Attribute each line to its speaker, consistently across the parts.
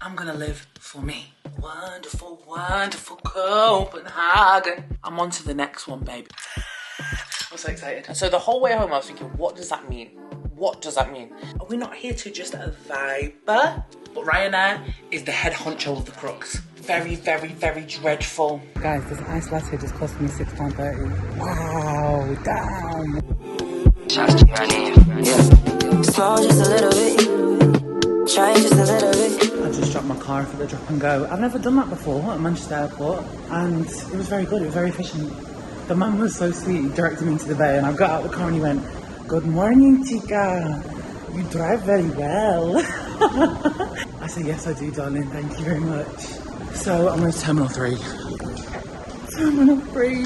Speaker 1: I'm gonna live for me. Wonderful, wonderful Copenhagen. I'm on to the next one, baby. I'm so excited. And so the whole way home I was thinking, what does that mean? What does that mean? Are we not here to just vibe? But Ryanair is the head honcho of the crooks. Very, very, very dreadful. Guys, this iced latte just cost me £6.30. Wow, damn. Small just a little bit. Try just a little bit. I just dropped my car for the drop and go. I've never done that before at Manchester Airport, and it was very good. It was very efficient. The man was so sweet. He directed me into the bay, and I got out of the car and he went, "Good morning, Tika. You drive very well." I said, "Yes, I do, darling. Thank you very much." So I'm going to Terminal 3. Terminal 3.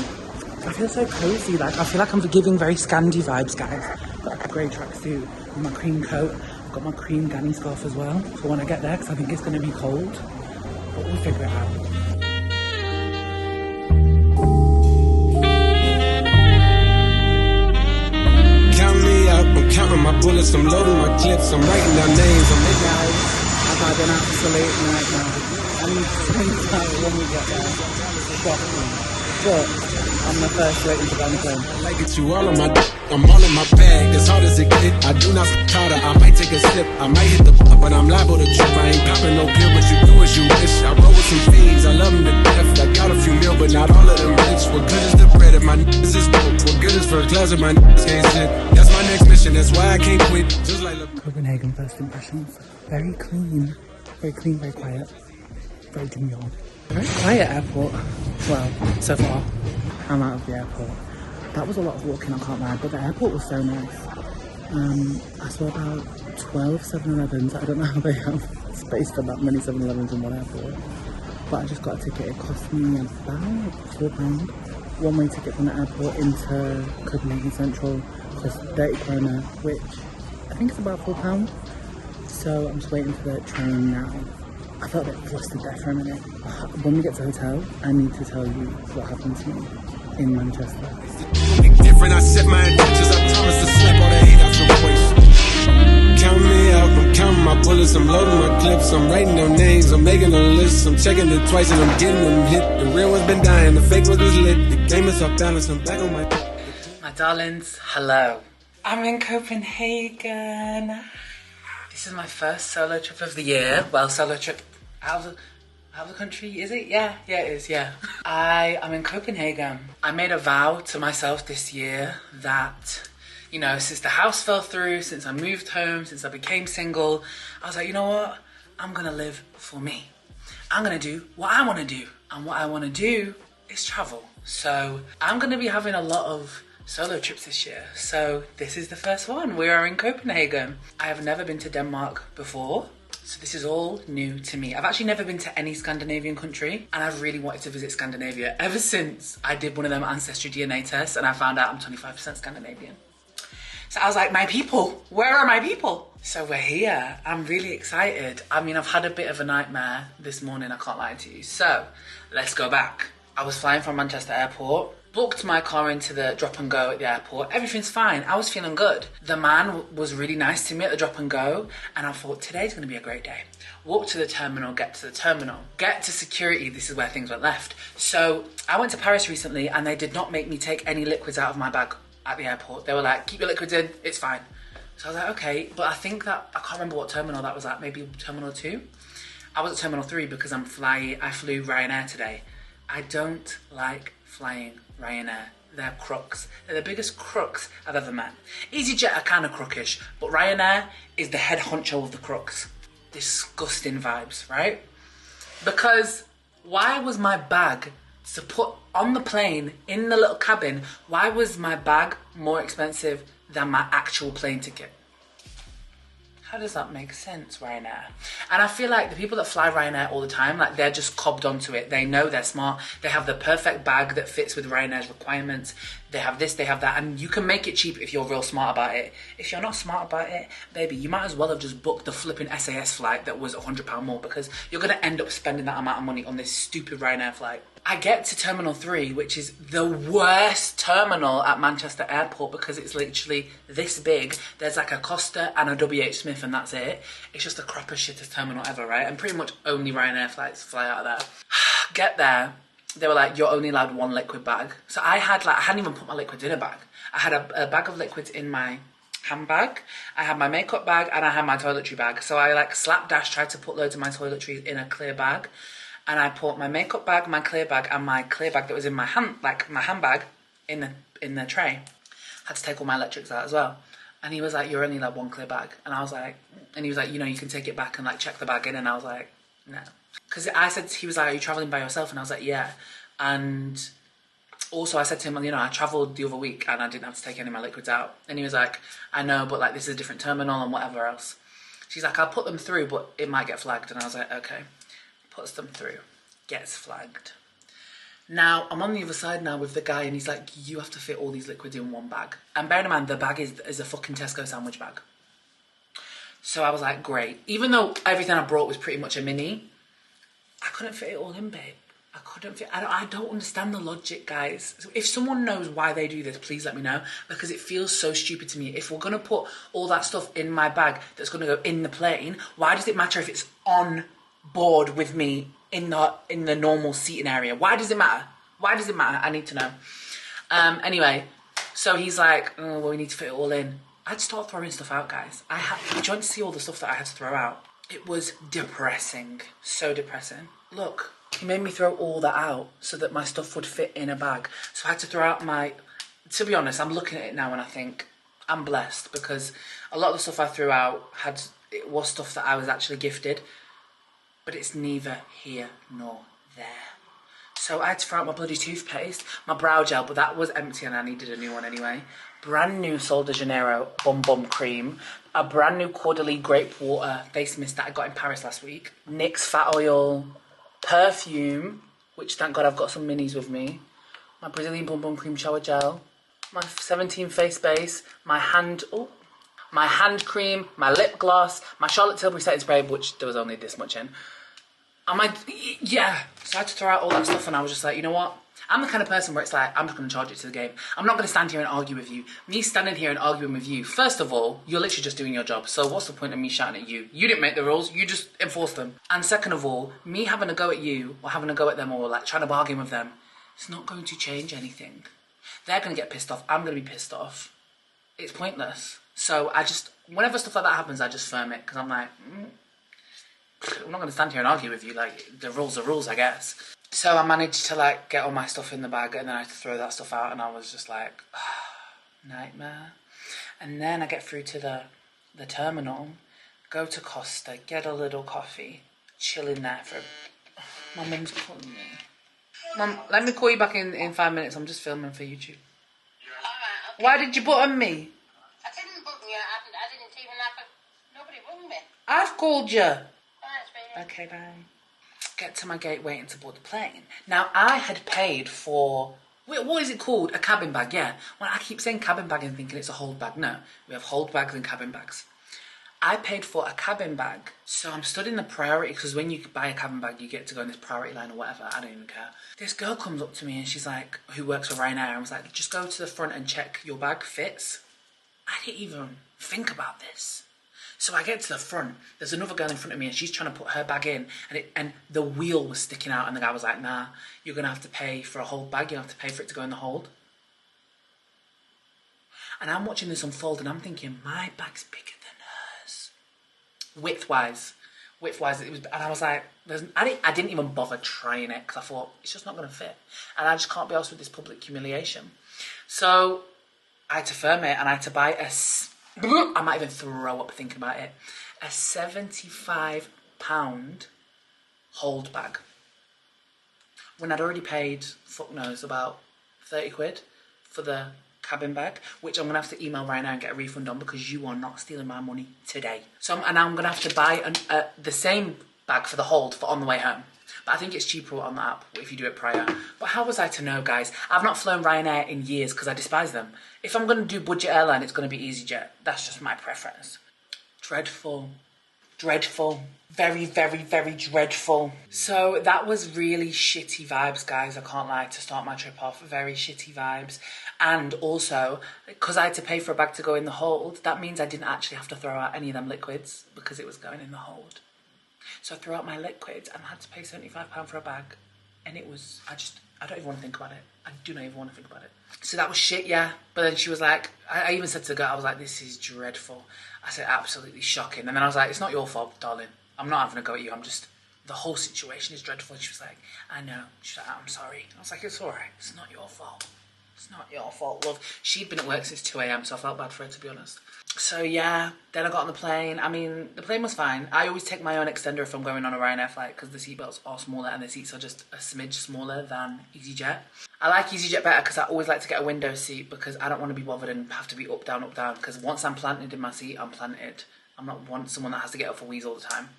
Speaker 1: I feel so cozy. Like, I feel like I'm giving very Scandi vibes, guys. I've got like a grey tracksuit with my cream coat. I've got my cream Gani scarf as well for when I get there, because I think it's going to be cold. But we'll figure it out.
Speaker 2: Count me out. I'm counting my bullets. I'm loading my clips. I'm writing down names. I'm making out.
Speaker 1: I don't have to salute me right now. I need to think about it when we get there. Shocking. But I'm the first waiting to go on the plane.
Speaker 2: I like it, you all on my I'm all in my bag, as hard as it get. I do not harder, I might take a sip. I might hit the but I'm liable to trip. I ain't popping no pill, but you do as you wish. I roll with some fiends, I love them to death. I got a few mil, but not all of them rich. What good is the bread if my niggas is broke? What good is first class if my niggas can't sit? That's my next mission, that's why I can't quit. Just like
Speaker 1: Copenhagen first impressions. Very clean, very quiet. Very demure. Very quiet airport. Well, so far, I'm out of the airport. That was a lot of walking, I can't lie, but the airport was so nice. I saw about 12 7-Elevens. I don't know how they have space for that many 7-Elevens in one airport. But I just got a ticket. It cost me about £4. One-way ticket from the airport into Copenhagen Central cost 30 kroner, which I think is about £4. So I'm just waiting for the train now. I felt a bit flustered there for a minute. When we get to the hotel, I need to tell you what happened to me in Manchester.
Speaker 2: Different, I set my intentions. I promise to slap all the hate out your voice. Count me out, I'm counting my bullets. I'm loading my clips. I'm writing down names. I'm making a list. I'm checking it twice and I'm getting them hit. The real one's been dying. The fake one was lit. The game is off balance. I'm back on my darlings, hello. I'm in Copenhagen.
Speaker 1: This is my first solo trip of the year. Well, solo trip out of the country, is it? Yeah, it is, yeah. I am in Copenhagen. I made a vow to myself this year that, you know, since the house fell through, since I moved home, since I became single, I was like, you know what? I'm gonna live for me. I'm gonna do what I wanna do. And what I wanna do is travel. So I'm gonna be having a lot of solo trips this year. So this is the first one. We are in Copenhagen. I have never been to Denmark before, so this is all new to me. I've actually never been to any Scandinavian country, and I've really wanted to visit Scandinavia ever since I did one of them ancestry DNA tests and I found out I'm 25% Scandinavian. So I was like, my people, where are my people? So we're here. I'm really excited. I mean, I've had a bit of a nightmare this morning, I can't lie to you. So let's go back. I was flying from Manchester Airport, booked my car into the drop and go at the airport. Everything's fine. I was feeling good. The man was really nice to me at the drop and go, and I thought, today's gonna be a great day. Walk to the terminal, get to the terminal, get to security. This is where things went left. So I went to Paris recently and they did not make me take any liquids out of my bag at the airport. They were like, keep your liquids in, it's fine. So I was like, okay, but I think that, I can't remember what terminal that was at, maybe Terminal 2? I was at Terminal 3 because I flew Ryanair today. I don't like flying Ryanair. They're crooks. They're the biggest crooks I've ever met. EasyJet are kind of crookish, but Ryanair is the head honcho of the crooks. Disgusting vibes, right? Because why was my bag to put on the plane in the little cabin, why was my bag more expensive than my actual plane ticket? How does that make sense, Ryanair? And I feel like the people that fly Ryanair all the time, like they're just cobbed onto it. They know they're smart. They have the perfect bag that fits with Ryanair's requirements. They have this, they have that, and you can make it cheap if you're real smart about it. If you're not smart about it, baby, you might as well have just booked the flipping SAS flight that was £100 more, because you're gonna end up spending that amount of money on this stupid Ryanair flight. I get to Terminal 3, which is the worst terminal at Manchester Airport because it's literally this big. There's like a Costa and a WH Smith and that's it. It's just the crappiest shittest terminal ever, right? And pretty much only Ryanair flights fly out of there. Get there, they were like, you're only allowed one liquid bag. So I hadn't even put my liquids in a bag. I had a bag of liquids in my handbag, I had my makeup bag, and I had my toiletry bag. So I like slapdash tried to put loads of my toiletries in a clear bag. And I put my makeup bag, my clear bag, and my clear bag that was in my handbag in the tray. Had to take all my electrics out as well. And he was like, you're only like one clear bag. And I was like, and he was like, you know, you can take it back and like check the bag in. And I was like, no. Because I said, he was like, are you traveling by yourself? And I was like, yeah. And also I said to him, you know, I travelled the other week and I didn't have to take any of my liquids out. And he was like, I know, but like this is a different terminal and whatever else. She's like, I'll put them through, but it might get flagged. And I was like, okay. Puts them through, gets flagged. Now, I'm on the other side now with the guy and he's like, you have to fit all these liquids in one bag. And bearing in mind, the bag is a fucking Tesco sandwich bag. So I was like, great. Even though everything I brought was pretty much a mini, I couldn't fit it all in, babe. I couldn't fit, I don't understand the logic, guys. So if someone knows why they do this, please let me know. Because it feels so stupid to me. If we're gonna put all that stuff in my bag that's gonna go in the plane, why does it matter if it's on board with me in the normal seating area? Why does it matter? Why does it matter? I need to know. Anyway, so he's like, oh, well, we need to fit it all in. I'd start throwing stuff out, guys. Do you want to see all the stuff that I had to throw out? It was depressing. So depressing. Look, he made me throw all that out so that my stuff would fit in a bag. So I had to throw out to be honest, I'm looking at it now and I think I'm blessed because a lot of the stuff I threw out it was stuff that I was actually gifted. But it's neither here nor there. So I had to throw out my bloody toothpaste, my brow gel, but that was empty and I needed a new one anyway. Brand new Sol de Janeiro Bum Cream. A brand new Caudalie Grape Water face mist that I got in Paris last week. NYX Fat Oil. Perfume, which thank God I've got some minis with me. My Brazilian Bum Cream Shower Gel. My 17 face base. My hand cream. My lip gloss. My Charlotte Tilbury setting spray, which there was only this much in. Yeah, so I had to throw out all that stuff and I was just like, you know what? I'm the kind of person where it's like, I'm just going to charge it to the game. I'm not going to stand here and argue with you. Me standing here and arguing with you, first of all, you're literally just doing your job. So what's the point of me shouting at you? You didn't make the rules, you just enforced them. And second of all, me having a go at you or having a go at them or like trying to bargain with them, it's not going to change anything. They're going to get pissed off, I'm going to be pissed off. It's pointless. So whenever stuff like that happens, I just firm it because I'm like, I'm not going to stand here and argue with you. Like, the rules are rules, I guess. So I managed to, like, get all my stuff in the bag and then I had to throw that stuff out and I was just like, nightmare. And then I get through to the terminal, go to Costa, get a little coffee, chill in there for... My mum's calling me. Mum, let me call you back in 5 minutes. I'm just filming for YouTube.
Speaker 3: Alright, okay.
Speaker 1: Why did you button me?
Speaker 3: I didn't button you. I didn't even have nobody buttoned me.
Speaker 1: I've called you.
Speaker 3: Alright,
Speaker 1: Okay, bye. Get to my gate waiting to board the plane. Now, I had paid for... What is it called? A cabin bag, yeah. Well, I keep saying cabin bag and thinking it's a hold bag. No, we have hold bags and cabin bags. I paid for a cabin bag. So I'm stood in the priority, because when you buy a cabin bag, you get to go in this priority line or whatever. I don't even care. This girl comes up to me and she's like, who works for Ryanair, and was like, just go to the front and check your bag fits. I didn't even think about this. So I get to the front, there's another girl in front of me and she's trying to put her bag in and the wheel was sticking out and the guy was like, nah, you're going to have to pay for a hold bag, you have to pay for it to go in the hold. And I'm watching this unfold and I'm thinking, my bag's bigger than hers. Width-wise, it was, and I was like, I didn't even bother trying it because I thought, it's just not going to fit. And I just can't be arsed with this public humiliation. So I had to firm it and I had to buy I might even throw up thinking about it. A £75 hold bag. When I'd already paid, fuck knows, about 30 quid for the cabin bag, which I'm going to have to email Ryanair and get a refund on because you are not stealing my money today. So I'm going to have to buy the same bag for the hold for on the way home. But I think it's cheaper on the app if you do it prior. But how was I to know, guys? I've not flown Ryanair in years because I despise them. If I'm going to do budget airline, it's going to be EasyJet. That's just my preference. Dreadful. Dreadful. Very, very, very dreadful. So that was really shitty vibes, guys. I can't lie, to start my trip off. Very shitty vibes. And also, because I had to pay for a bag to go in the hold, that means I didn't actually have to throw out any of them liquids because it was going in the hold. So I threw out my liquids and I had to pay £75 for a bag. And it was, I don't even want to think about it. I do not even want to think about it. So that was shit, yeah. But then she was like, I even said to the girl, I was like, this is dreadful. I said, absolutely shocking. And then I was like, it's not your fault, darling. I'm not having a go at you. The whole situation is dreadful. And she was like, I know. She's like, I'm sorry. I was like, it's all right. It's not your fault. It's not your fault, love. She'd been at work since 2 a.m, so I felt bad for her, to be honest. So yeah, then I got on the plane. I mean, the plane was fine. I always take my own extender if I'm going on a Ryanair flight because the seatbelts are smaller and the seats are just a smidge smaller than EasyJet. I like EasyJet better because I always like to get a window seat because I don't want to be bothered and have to be up, down, because once I'm planted in my seat, I'm planted. I'm not someone that has to get up for wheeze all the time.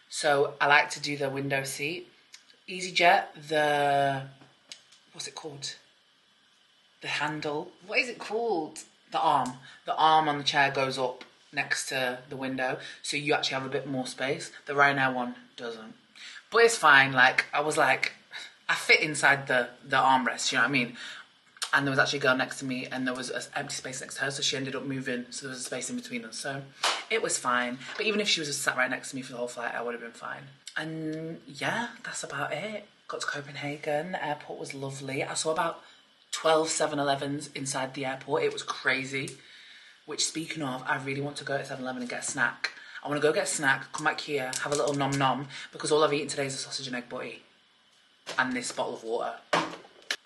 Speaker 1: So I like to do the window seat. EasyJet, what's it called? The handle. What is it called? The arm. The arm on the chair goes up next to the window, so you actually have a bit more space. The Ryanair one doesn't. But it's fine. Like, I was like, I fit inside the armrest, you know what I mean? And there was actually a girl next to me and there was an empty space next to her, so she ended up moving, so there was a space in between us. So it was fine. But even if she was just sat right next to me for the whole flight, I would have been fine. And yeah, that's about it. Got to Copenhagen. The airport was lovely. I saw about 12 7-Elevens inside the airport. It was crazy. Which, speaking of, I really want to go to 7-Eleven and get a snack. I want to go get a snack, come back here, have a little nom nom, because all I've eaten today is a sausage and egg butty. And this bottle of water.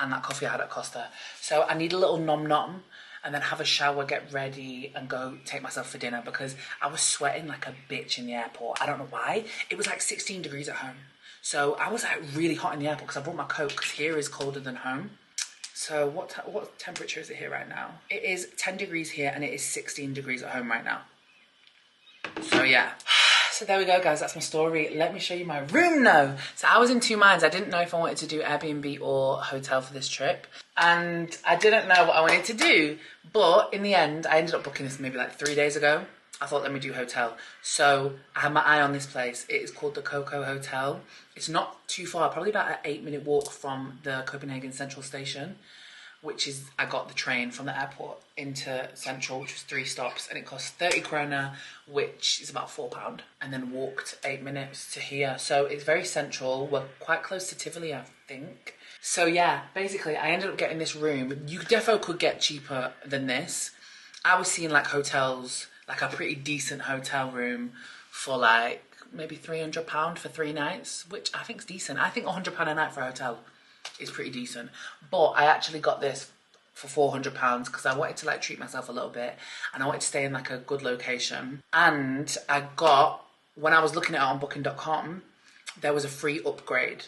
Speaker 1: And that coffee I had at Costa. So I need a little nom nom and then have a shower, get ready and go take myself for dinner because I was sweating like a bitch in the airport. I don't know why. It was like 16 degrees at home. So I was like really hot in the airport because I brought my coat because here is colder than home. So what temperature is it here right now? It is 10 degrees here and it is 16 degrees at home right now. So yeah. So there we go, guys. That's my story. Let me show you my room now. So I was in two minds. I didn't know if I wanted to do Airbnb or hotel for this trip. And I didn't know what I wanted to do. But in the end, I ended up booking this maybe like 3 days ago. I thought, let me do hotel. So I had my eye on this place. It is called the Coco Hotel. It's not too far, probably about an 8-minute walk from the Copenhagen Central Station, which is, I got the train from the airport into Central, which was 3 stops, and it cost 30 krona, which is about £4, and then walked 8 minutes to here. So it's very central. We're quite close to Tivoli, I think. So yeah, basically I ended up getting this room. You defo could get cheaper than this. I was seeing like hotels, like a pretty decent hotel room for like maybe £300 for 3 nights, which I think is decent. I think £100 a night for a hotel is pretty decent. But I actually got this for £400 because I wanted to like treat myself a little bit and I wanted to stay in like a good location. And I got, when I was looking at it on booking.com, there was a free upgrade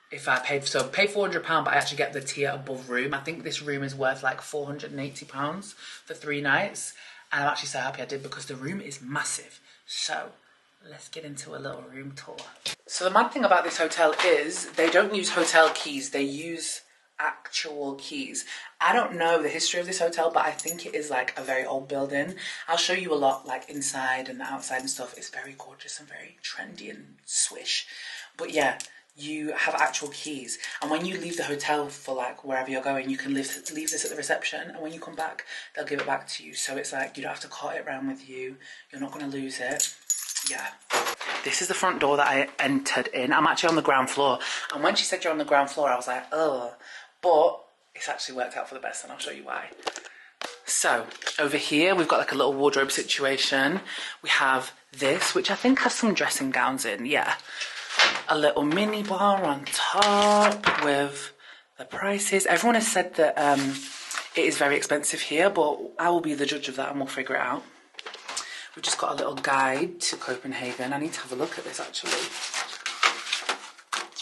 Speaker 1: if I paid, so pay £400, but I actually get the tier above room. I think this room is worth like £480 for 3 nights. And I'm actually so happy I did because the room is massive. So let's get into a little room tour. So the mad thing about this hotel is they don't use hotel keys. They use actual keys. I don't know the history of this hotel, but I think it is like a very old building. I'll show you a lot like inside and outside and stuff. It's very gorgeous and very trendy and swish. But yeah, you have actual keys. And when you leave the hotel for like wherever you're going, you can leave this at the reception. And when you come back, they'll give it back to you. So it's like you don't have to cart it around with you. You're not going to lose it. Yeah. This is the front door that I entered in. I'm actually on the ground floor. And when she said you're on the ground floor, I was like, oh. But it's actually worked out for the best, and I'll show you why. So over here, we've got like a little wardrobe situation. We have this, which I think has some dressing gowns in. Yeah. A little mini bar on top with the prices. Everyone has said that it is very expensive here, but I will be the judge of that and we'll figure it out. We've just got a little guide to Copenhagen. I need to have a look at this actually.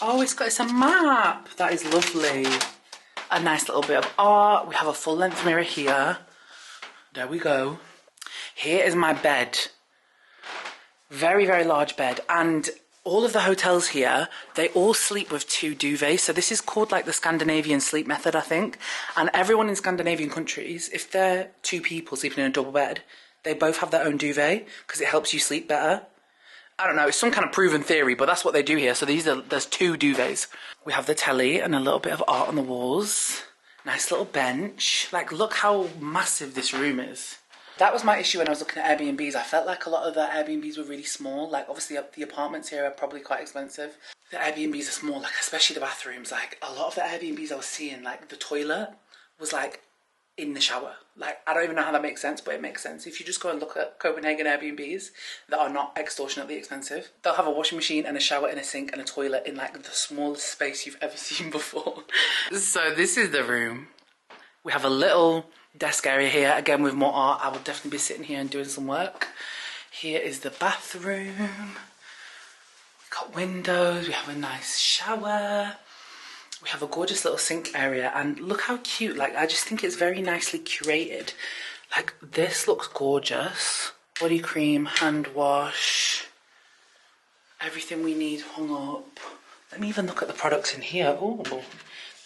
Speaker 1: Oh, it's a map. That is lovely. A nice little bit of art. We have a full length mirror here. There we go. Here is my bed. Very, very large bed. And all of the hotels here, they all sleep with 2 duvets. So this is called like the Scandinavian sleep method, I think. And everyone in Scandinavian countries, if they're 2 people sleeping in a double bed, they both have their own duvet because it helps you sleep better. I don't know, it's some kind of proven theory, but that's what they do here. So there's 2 duvets. We have the telly and a little bit of art on the walls. Nice little bench. Like, look how massive this room is. That was my issue when I was looking at Airbnbs. I felt like a lot of the Airbnbs were really small. Like, obviously, the apartments here are probably quite expensive. The Airbnbs are small, like, especially the bathrooms. Like, a lot of the Airbnbs I was seeing, like, the toilet was, like, in the shower. Like, I don't even know how that makes sense, but it makes sense. If you just go and look at Copenhagen Airbnbs that are not extortionately expensive, they'll have a washing machine and a shower and a sink and a toilet in, like, the smallest space you've ever seen before. So this is the room. We have a little desk area here, again with more art. I will definitely be sitting here and doing some work. Here is the bathroom. We've got windows, we have a nice shower. We have a gorgeous little sink area, and look how cute. Like, I just think it's very nicely curated. Like, this looks gorgeous. Body cream, hand wash, everything we need hung up. Let me even look at the products in here. Oh,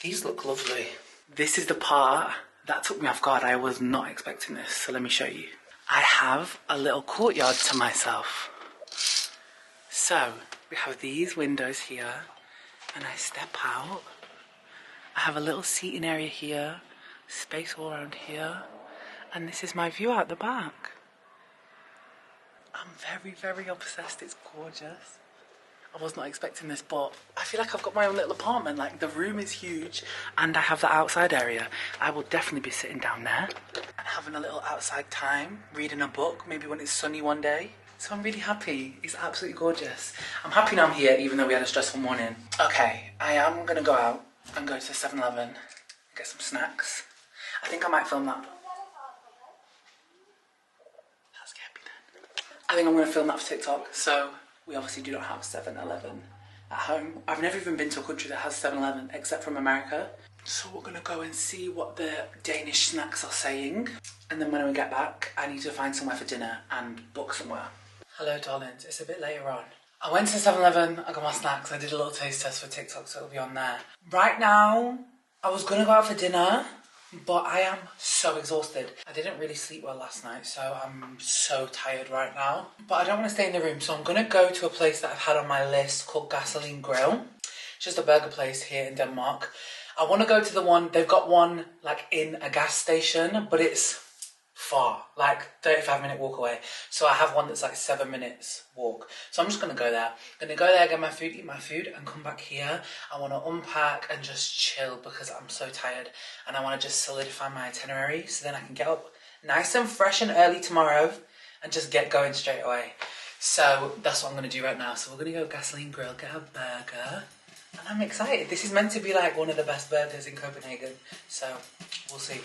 Speaker 1: these look lovely. This is the part that took me off guard. I was not expecting this, so let me show you. I have a little courtyard to myself. So, we have these windows here, and I step out. I have a little seating area here, space all around here, and this is my view out the back. I'm very, very obsessed. It's gorgeous. I was not expecting this, but I feel like I've got my own little apartment. Like, the room is huge, and I have the outside area. I will definitely be sitting down there and having a little outside time, reading a book, maybe when it's sunny one day. So I'm really happy. It's absolutely gorgeous. I'm happy now I'm here, even though we had a stressful morning. Okay, I am gonna go out and go to 7-Eleven and get some snacks. I think I might film that. That's @kjaerbede. I think I'm gonna film that for TikTok. So we obviously do not have 7-Eleven at home. I've never even been to a country that has 7-Eleven except from America. So we're gonna go and see what the Danish snacks are saying. And then when we get back, I need to find somewhere for dinner and book somewhere. Hello, darlings. It's a bit later on. I went to 7-Eleven, I got my snacks, I did a little taste test for TikTok, so it'll be on there. Right now, I was gonna go out for dinner, but I am so exhausted. I didn't really sleep well last night, so I'm so tired right now. But I don't want to stay in the room, so I'm gonna go to a place that I've had on my list called Gasoline Grill. It's just a burger place here in Denmark. I want to go to the one, they've got one like in a gas station, but it's far, like 35-minute walk away. So I have one that's like 7 minutes walk. So I'm just gonna go there. I'm gonna go there, get my food, eat my food, and come back here. I want to unpack and just chill because I'm so tired, and I want to just solidify my itinerary so then I can get up nice and fresh and early tomorrow and just get going straight away. So that's what I'm gonna do right now. So we're gonna go Gasoline Grill, get a burger, and I'm excited. This is meant to be like one of the best burgers in Copenhagen, so we'll see.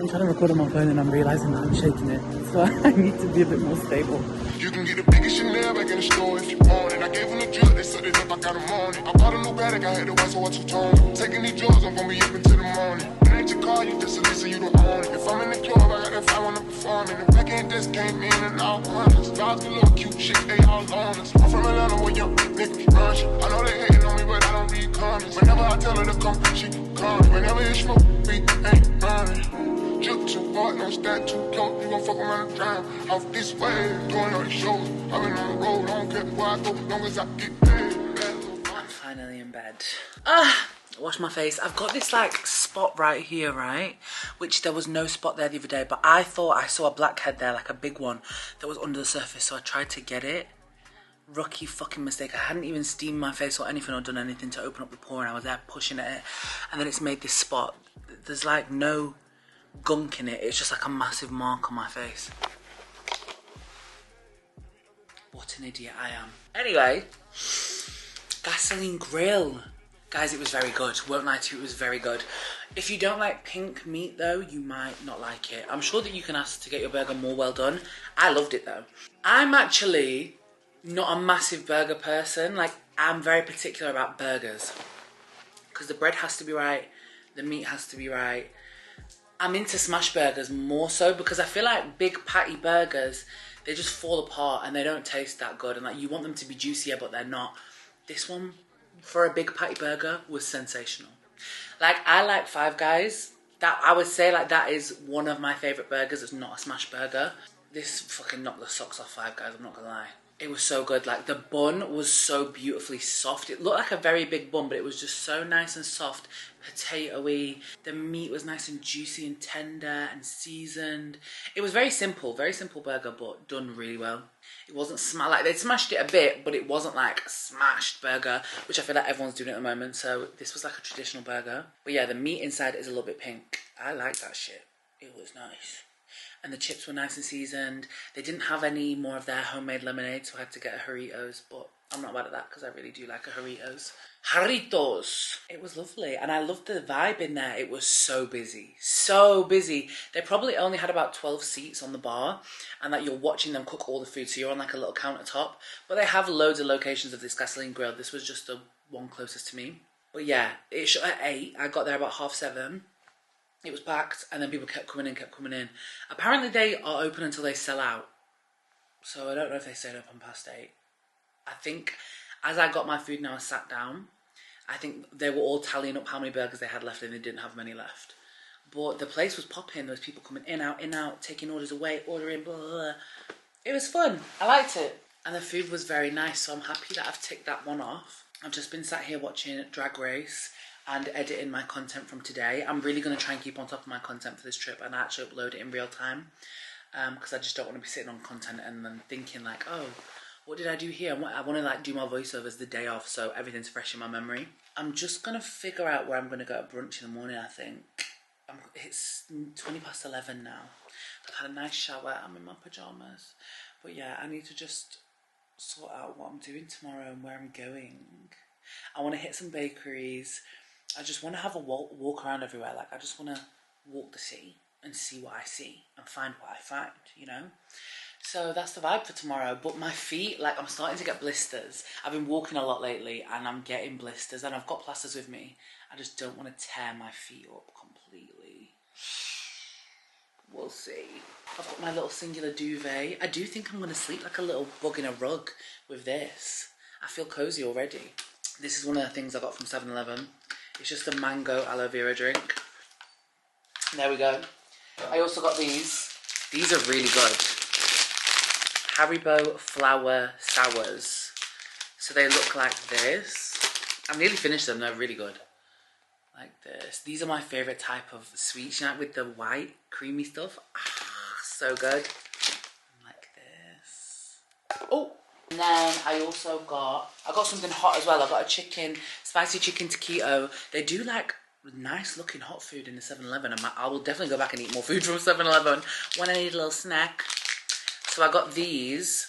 Speaker 1: I'm trying to record on my phone and I'm realising that I'm shaking it, so I need to be a bit more stable.
Speaker 2: You can get the biggest Chanel back in the store if you want it. I gave them the drill, they said it up, I got them on it. I bought a new Patek, I had the white, so I two-tone. Taking these drugs, I'm gonna be up until the morning. It ain't your car, you just a listen, you don't own it. If I'm in the club, I got that fire when I'm performing. The back end just came in and all hundreds. Dogs a little cute shit, they all on us. I'm from Atlanta where young niggas run shit. I know they hating on me, but I don't read comments. Whenever I tell her to come, she comes. Whenever it's smoke, we ain't burning. Juke too hard, don't stand too close. You gon' fuck around and drown. Off this way, doing all these shows. I've been on the road, I don't care where I go, long as I get paid.
Speaker 1: I'm finally in bed. Wash my face. I've got this like spot right here, right? Which there was no spot there the other day, but I thought I saw a blackhead there, like a big one that was under the surface, so I tried to get it. Rookie fucking mistake. I hadn't even steamed my face or anything or done anything to open up the pore, and I was there pushing at it, and then it's made this spot. There's like no gunk in it, it's just like a massive mark on my face. What an idiot I am. Anyway, Gasoline Grill. Guys, it was very good. Won't lie to you, it was very good. If you don't like pink meat though, you might not like it. I'm sure that you can ask to get your burger more well done. I loved it though. I'm actually not a massive burger person. Like, I'm very particular about burgers. Because the bread has to be right, the meat has to be right. I'm into smash burgers more so because I feel like big patty burgers, they just fall apart and they don't taste that good, and like you want them to be juicier but they're not. This one, for a big patty burger, was sensational. Like, I like Five Guys. That, I would say, like, that is one of my favourite burgers. It's not a smash burger. This fucking knocked the socks off Five Guys, I'm not gonna lie. It was so good. Like, the bun was so beautifully soft. It looked like a very big bun, but it was just so nice and soft, potato-y. The meat was nice and juicy and tender and seasoned. It was very simple burger, but done really well. It wasn't like they smashed it a bit, but it wasn't like a smashed burger, which I feel like everyone's doing at the moment. So this was like a traditional burger. But yeah, the meat inside is a little bit pink. I like that shit. It was nice. And the chips were nice and seasoned. They didn't have any more of their homemade lemonade, so I had to get a Jarritos, but I'm not mad at that because I really do like a Jarritos. Jarritos. It was lovely, and I loved the vibe in there. It was so busy, so busy. They probably only had about 12 seats on the bar, and like you're watching them cook all the food, so you're on like a little countertop. But they have loads of locations of this gasoline grill. This was just the one closest to me. But yeah, it shut at 8. I got there about 7:30. It was packed, and then people kept coming in. Apparently they are open until they sell out. So I don't know if they stayed open past 8. I think as I got my food and I sat down, I think they were all tallying up how many burgers they had left, and they didn't have many left. But the place was popping. There was people coming in, out, taking orders away, ordering, blah, blah, blah. It was fun. I liked it. And the food was very nice, so I'm happy that I've ticked that one off. I've just been sat here watching Drag Race and editing my content from today. I'm really going to try and keep on top of my content for this trip and actually upload it in real time, because I just don't want to be sitting on content and then thinking like, oh, what did I do here? I want to like do my voiceovers the day off, so everything's fresh in my memory. I'm just going to figure out where I'm going to go at brunch in the morning, I think. It's 11 now. I've had a nice shower. I'm in my pyjamas. But yeah, I need to just sort out what I'm doing tomorrow and where I'm going. I want to hit some bakeries. I just want to have a walk around everywhere. Like, I just want to walk the city and see what I see and find what I find, you know? So that's the vibe for tomorrow. But my feet, like, I'm starting to get blisters. I've been walking a lot lately and I'm getting blisters, and I've got plasters with me. I just don't want to tear my feet up completely. We'll see. I've got my little singular duvet. I do think I'm going to sleep like a little bug in a rug with this. I feel cozy already. This is one of the things I got from 7-Eleven. It's just a mango aloe vera drink. There we go. I also got these. These are really good. Haribo flour sours. So they look like this. I've nearly finished them. They're really good. Like this. These are my favourite type of sweets, you know, with the white creamy stuff. Ah, so good. Like this. Oh! And then I got something hot as well. I got a spicy chicken taquito. They do like nice looking hot food in the 7-Eleven. I will definitely go back and eat more food from 7-Eleven when I need a little snack. So I got these.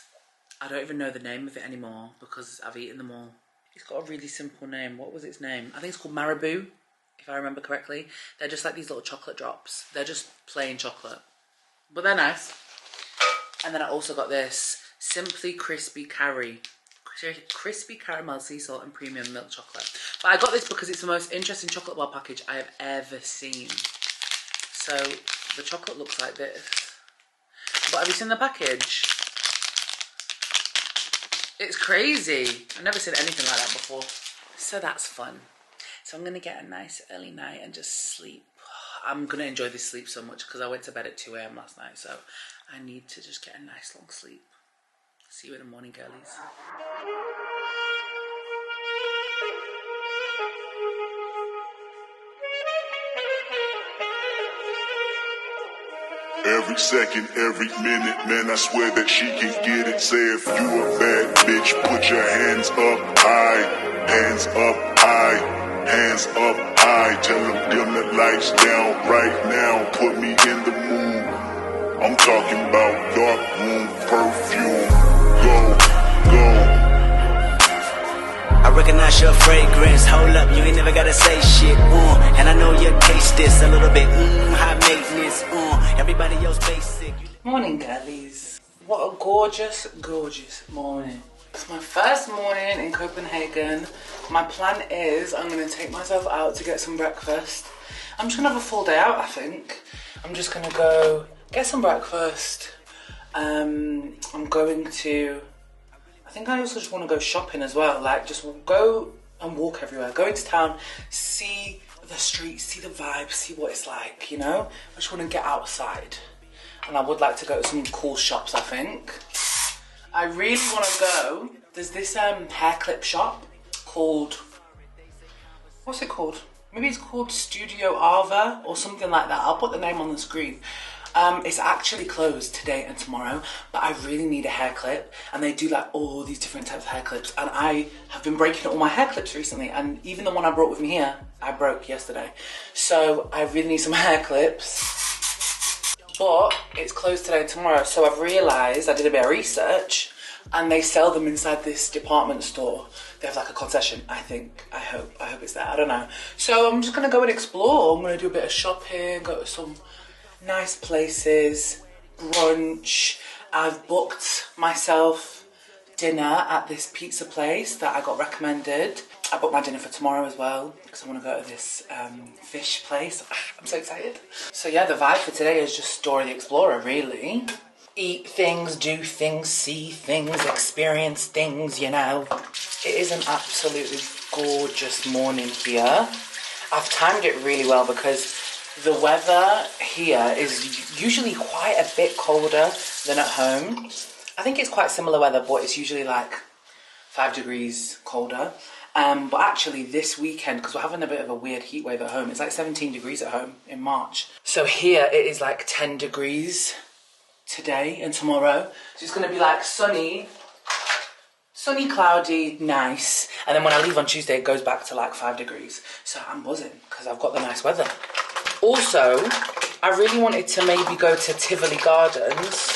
Speaker 1: I don't even know the name of it anymore because I've eaten them all. It's got a really simple name. What was its name? I think it's called Marabou, if I remember correctly. They're just like these little chocolate drops. They're just plain chocolate, but they're nice. And then I also got this Simply Crispy Caramel Sea Salt and Premium Milk Chocolate. But I got this because it's the most interesting chocolate bar package I have ever seen. So the chocolate looks like this. But have you seen the package? It's crazy. I've never seen anything like that before. So that's fun. So I'm going to get a nice early night and just sleep. I'm going to enjoy this sleep so much because I went to bed at 2 a.m. last night. So I need to just get a nice long sleep. See you in the morning, girlies.
Speaker 4: Every second, every minute, man, I swear that she can get it. Say if you a bad bitch, put your hands up high, hands up high, hands up high. Tell them dim the lights down right now, put me in the mood. I'm talking about dark room perfume. Go, go.
Speaker 5: I recognize your fragrance, hold up, you ain't never gotta say shit, and I know you taste this a little bit, high maintenance, everybody else basic.
Speaker 1: Morning, girlies. What a gorgeous, gorgeous morning. It's my first morning in Copenhagen. My plan is I'm gonna take myself out to get some breakfast. I'm just gonna have a full day out, I think. I'm just gonna go get some breakfast. I'm going to, I think I also just want to go shopping as well, like just go and walk everywhere, go into town, see the streets, see the vibes, see what it's like, you know? I just want to get outside. and I would like to go to some cool shops, I think. I really want to go. There's this hair clip shop called, what's it called? Maybe it's called Studio Ava or something like that. I'll put the name on the screen. It's actually closed today and tomorrow, but I really need a hair clip, and they do like all these different types of hair clips, and I have been breaking all my hair clips recently, and even the one I brought with me here, I broke yesterday. So I really need some hair clips, but it's closed today and tomorrow, so I've realised, I did a bit of research, and they sell them inside this department store. They have like a concession, I think. I hope it's there, I don't know. So I'm just gonna go and explore. I'm gonna do a bit of shopping, go to some nice places, brunch. I've booked myself dinner at this pizza place that I got recommended. I booked my dinner for tomorrow as well because I want to go to this fish place. I'm so excited. So yeah, the vibe for today is just Dora the Explorer, really. Eat things, do things, see things, experience things, you know. It is an absolutely gorgeous morning here. I've timed it really well because the weather here is usually quite a bit colder than at home. I think it's quite similar weather, but it's usually like 5 degrees colder. But actually this weekend, because we're having a bit of a weird heat wave at home, it's like 17 degrees at home in March. So here it is like 10 degrees today and tomorrow. So it's going to be like sunny, cloudy, nice. And then when I leave on Tuesday, it goes back to like 5 degrees. So I'm buzzing because I've got the nice weather. Also, I really wanted to maybe go to Tivoli Gardens.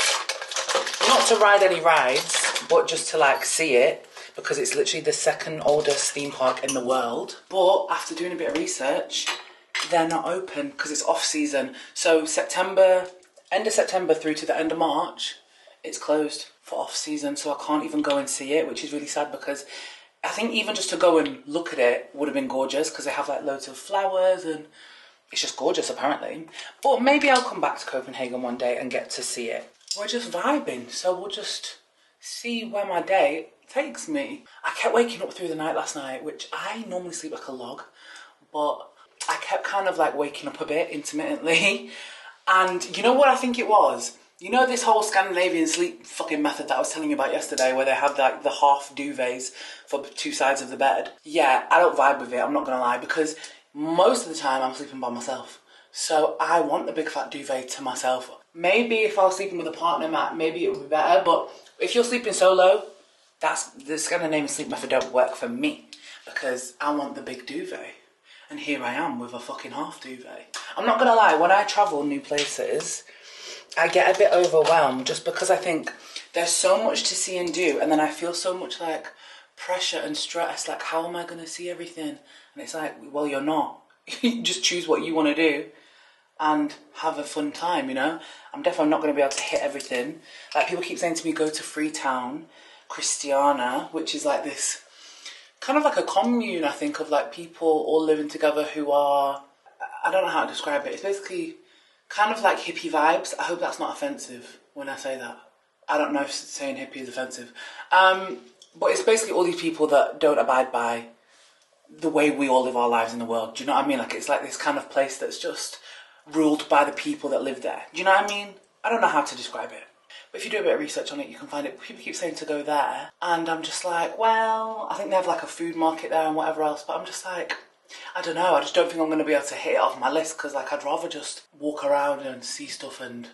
Speaker 1: Not to ride any rides, but just to like see it, because it's literally the second oldest theme park in the world. But after doing a bit of research, they're not open because it's off season. So September, end of September through to the end of March, it's closed for off season. So I can't even go and see it, which is really sad because I think even just to go and look at it would have been gorgeous because they have like loads of flowers and it's just gorgeous apparently. But maybe I'll come back to Copenhagen one day and get to see it. We're just vibing, so we'll just see where my day takes me. I kept waking up through the night last night, which I normally sleep like a log, but I kept kind of like waking up a bit intermittently. And you know what I think it was? You know this whole Scandinavian sleep fucking method that I was telling you about yesterday where they have like the half duvets for 2 sides of the bed? Yeah, I don't vibe with it, I'm not gonna lie, because most of the time I'm sleeping by myself. So I want the big fat duvet to myself. Maybe if I was sleeping with a partner, Matt, maybe it would be better, but if you're sleeping solo, that's the Scandinavian sleep method don't work for me because I want the big duvet. And here I am with a fucking half duvet. I'm not gonna lie, when I travel new places, I get a bit overwhelmed just because I think there's so much to see and do, and then I feel so much like pressure and stress, like how am I gonna see everything? And it's like, well, you're not. You just choose what you want to do and have a fun time, you know? I'm definitely not going to be able to hit everything. Like people keep saying to me, go to Freetown, Christiana, which is like this, kind of like a commune, I think, of like people all living together who are, I don't know how to describe it. It's basically kind of like hippie vibes. I hope that's not offensive when I say that. I don't know if saying hippie is offensive. But it's basically all these people that don't abide by the way we all live our lives in the world. Do you know what I mean? Like it's like this kind of place that's just ruled by the people that live there. Do you know what I mean? I don't know how to describe it. But if you do a bit of research on it, you can find it. People keep saying to go there. And I'm just like, well, I think they have like a food market there and whatever else. But I'm just like, I don't know. I just don't think I'm going to be able to hit it off my list. Because like I'd rather just walk around and see stuff and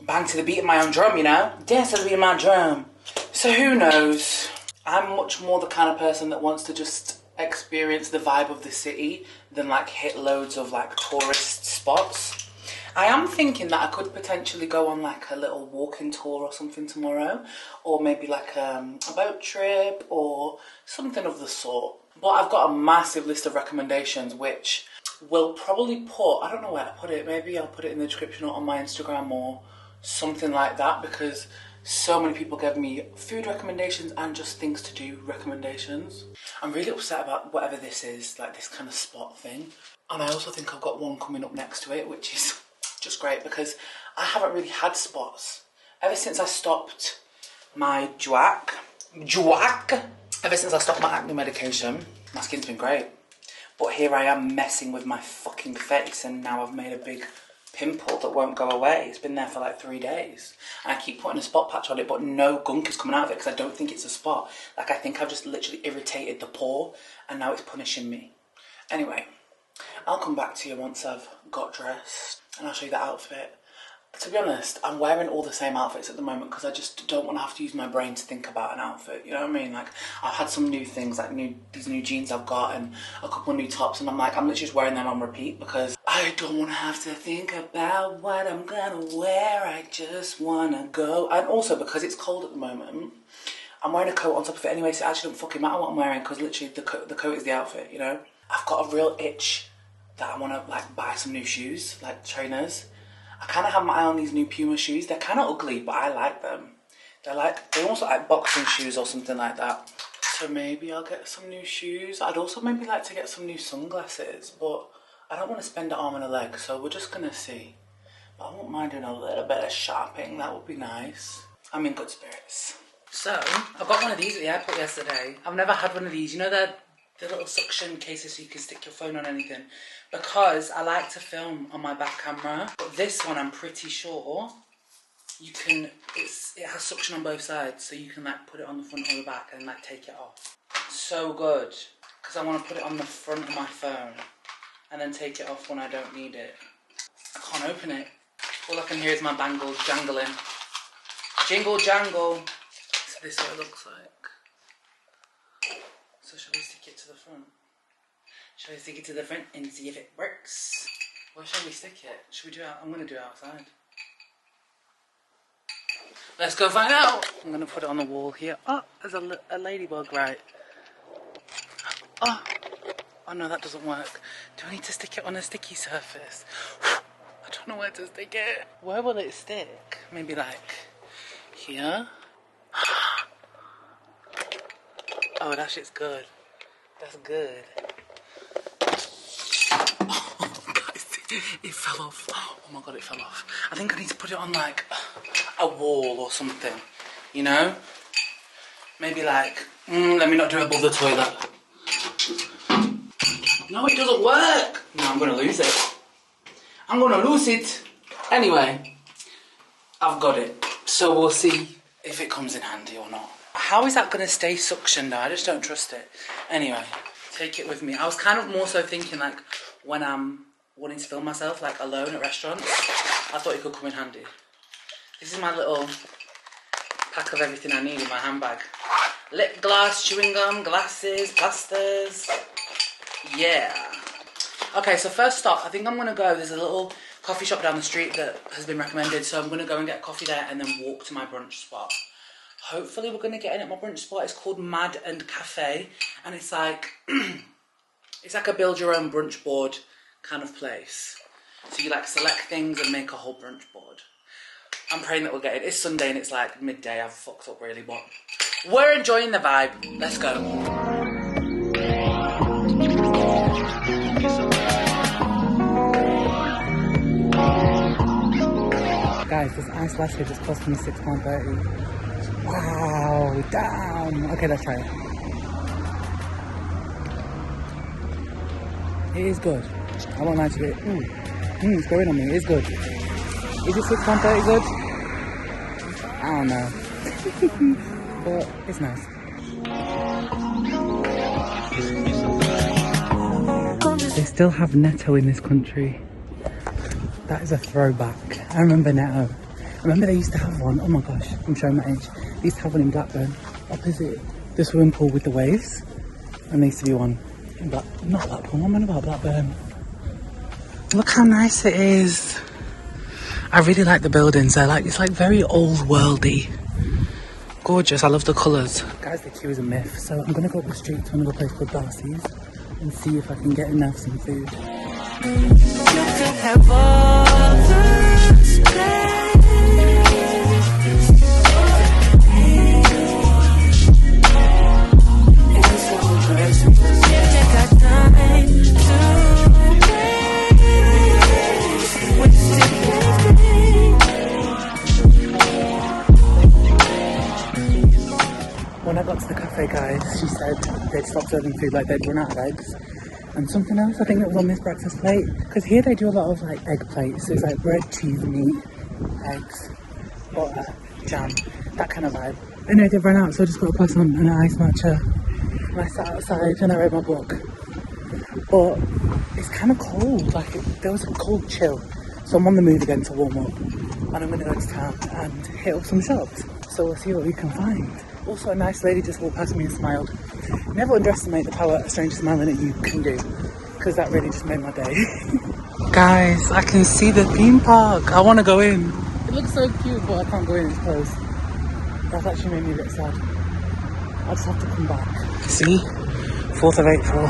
Speaker 1: bang to the beat of my own drum, you know? Dance to the beat of my drum. So who knows? I'm much more the kind of person that wants to just experience the vibe of the city than like hit loads of like tourist spots. I am thinking that I could potentially go on like a little walking tour or something tomorrow, or maybe like a boat trip or something of the sort. But I've got a massive list of recommendations which will probably put, I don't know where to put it, maybe I'll put it in the description or on my Instagram or something like that, because so many people give me food recommendations and just things to do recommendations. I'm really upset about whatever this is, like this kind of spot thing. And I also think I've got one coming up next to it, which is just great because I haven't really had spots. Ever since I stopped my ever since I stopped my acne medication, my skin's been great. But here I am messing with my fucking face and now I've made a big pimple that won't go away. It's been there for like 3 days. And I keep putting a spot patch on it, but no gunk is coming out of it because I don't think it's a spot. Like, I think I've just literally irritated the pore and now it's punishing me. Anyway, I'll come back to you once I've got dressed and I'll show you the outfit. To be honest, I'm wearing all the same outfits at the moment because I just don't want to have to use my brain to think about an outfit, you know what I mean? Like, I've had some new things, like these new jeans I've got and a couple new tops, and I'm literally just wearing them on repeat because I don't want to have to think about what I'm gonna wear. I just want to go. And also because it's cold at the moment, I'm wearing a coat on top of it anyway, so it actually doesn't fucking matter what I'm wearing because literally the coat is the outfit, you know? I've got a real itch that I want to like buy some new shoes, like trainers. I kind of have my eye on these new Puma shoes. They're kind of ugly, but I like them. They almost look like boxing shoes or something like that. So maybe I'll get some new shoes. I'd also maybe like to get some new sunglasses, but I don't want to spend an arm and a leg, so we're just gonna see. But I won't mind doing a little bit of shopping. That would be nice. I'm in good spirits. So I got one of these at the airport yesterday. I've never had one of these. You know the little suction cases so you can stick your phone on anything, because I like to film on my back camera. But this one, I'm pretty sure you can, it has suction on both sides, so you can like put it on the front or the back and like take it off. So good, because I want to put it on the front of my phone and then take it off when I don't need it. I can't open it. All I can hear is my bangles jangling. Jingle jangle. So this is what it looks like. So shall we stick it to the front? Shall we stick it to the front and see if it works? Where shall we stick it? Should we do it? I'm going to do it outside. Let's go find out. I'm going to put it on the wall here. Oh, there's a ladybug, right. Oh no, that doesn't work. Do I need to stick it on a sticky surface? I don't know where to stick it. Where will it stick? Maybe like here? Oh, that shit's good. That's good. Oh, guys, it fell off. Oh my god, it fell off. I think I need to put it on like a wall or something, you know? Maybe like, let me not do it above the toilet. No, it doesn't work. No, I'm gonna lose it. I'm gonna lose it. Anyway, I've got it. So we'll see if it comes in handy or not. How is that going to stay suctioned? I just don't trust it. Anyway, take it with me. I was kind of more so thinking like when I'm wanting to film myself like alone at restaurants, I thought it could come in handy. This is my little pack of everything I need in my handbag. Lip gloss, chewing gum, glasses, plasters. Yeah. Okay, so first stop, I think I'm going to go, there's a little coffee shop down the street that has been recommended, so I'm going to go and get coffee there and then walk to my brunch spot. Hopefully we're going to get in at my brunch spot. It's called Mad and Cafe, and it's like it's like a build your own brunch board kind of place. So you like select things and make a whole brunch board. I'm praying that we'll get it. It's Sunday and it's like midday. I've fucked up really, but we're enjoying the vibe. Let's go. Guys, this ice latte just cost me £6.30. Wow, damn. Okay, let's try it. It is good. I won't lie to you. It's growing on me. It is good. Is it £6.30 good? I don't know. But it's nice. They still have Netto in this country. That is a throwback. I remember Netto. I remember they used to have one. Oh my gosh, I'm showing my age. They used to have one in Blackburn, opposite the swimming pool with the waves. And there used to be one in not Blackburn, I'm on about Blackburn. Look how nice it is. I really like the buildings. It's like very old worldy. Gorgeous, I love the colours. Guys, the queue is a myth, so I'm going to go up the street to another place called Darcy's and see if I can get enough some food. When I got to the cafe, guys, she said they'd stop serving food, like they'd run out of eggs. and something else. I think it was on this breakfast plate. Because here they do a lot of like egg plates. So it's like bread, cheese, meat, eggs, butter, jam, that kind of vibe. Anyway, they've run out, so I just got a croissant and an ice matcha. And I sat outside and I read my book. But it's kind of cold, like there was a cold chill. So I'm on the move again to warm up. And I'm going to go to town and hit up some shops. So we'll see what we can find. Also, a nice lady just walked past me and smiled. Never underestimate the power a stranger smiling at you can do. Because that really just made my day. Guys, I can see the theme park. I want to go in. It looks so cute, but I can't go in, it's closed. That's actually made me a bit sad. I'll just have to come back. See? 4th of April.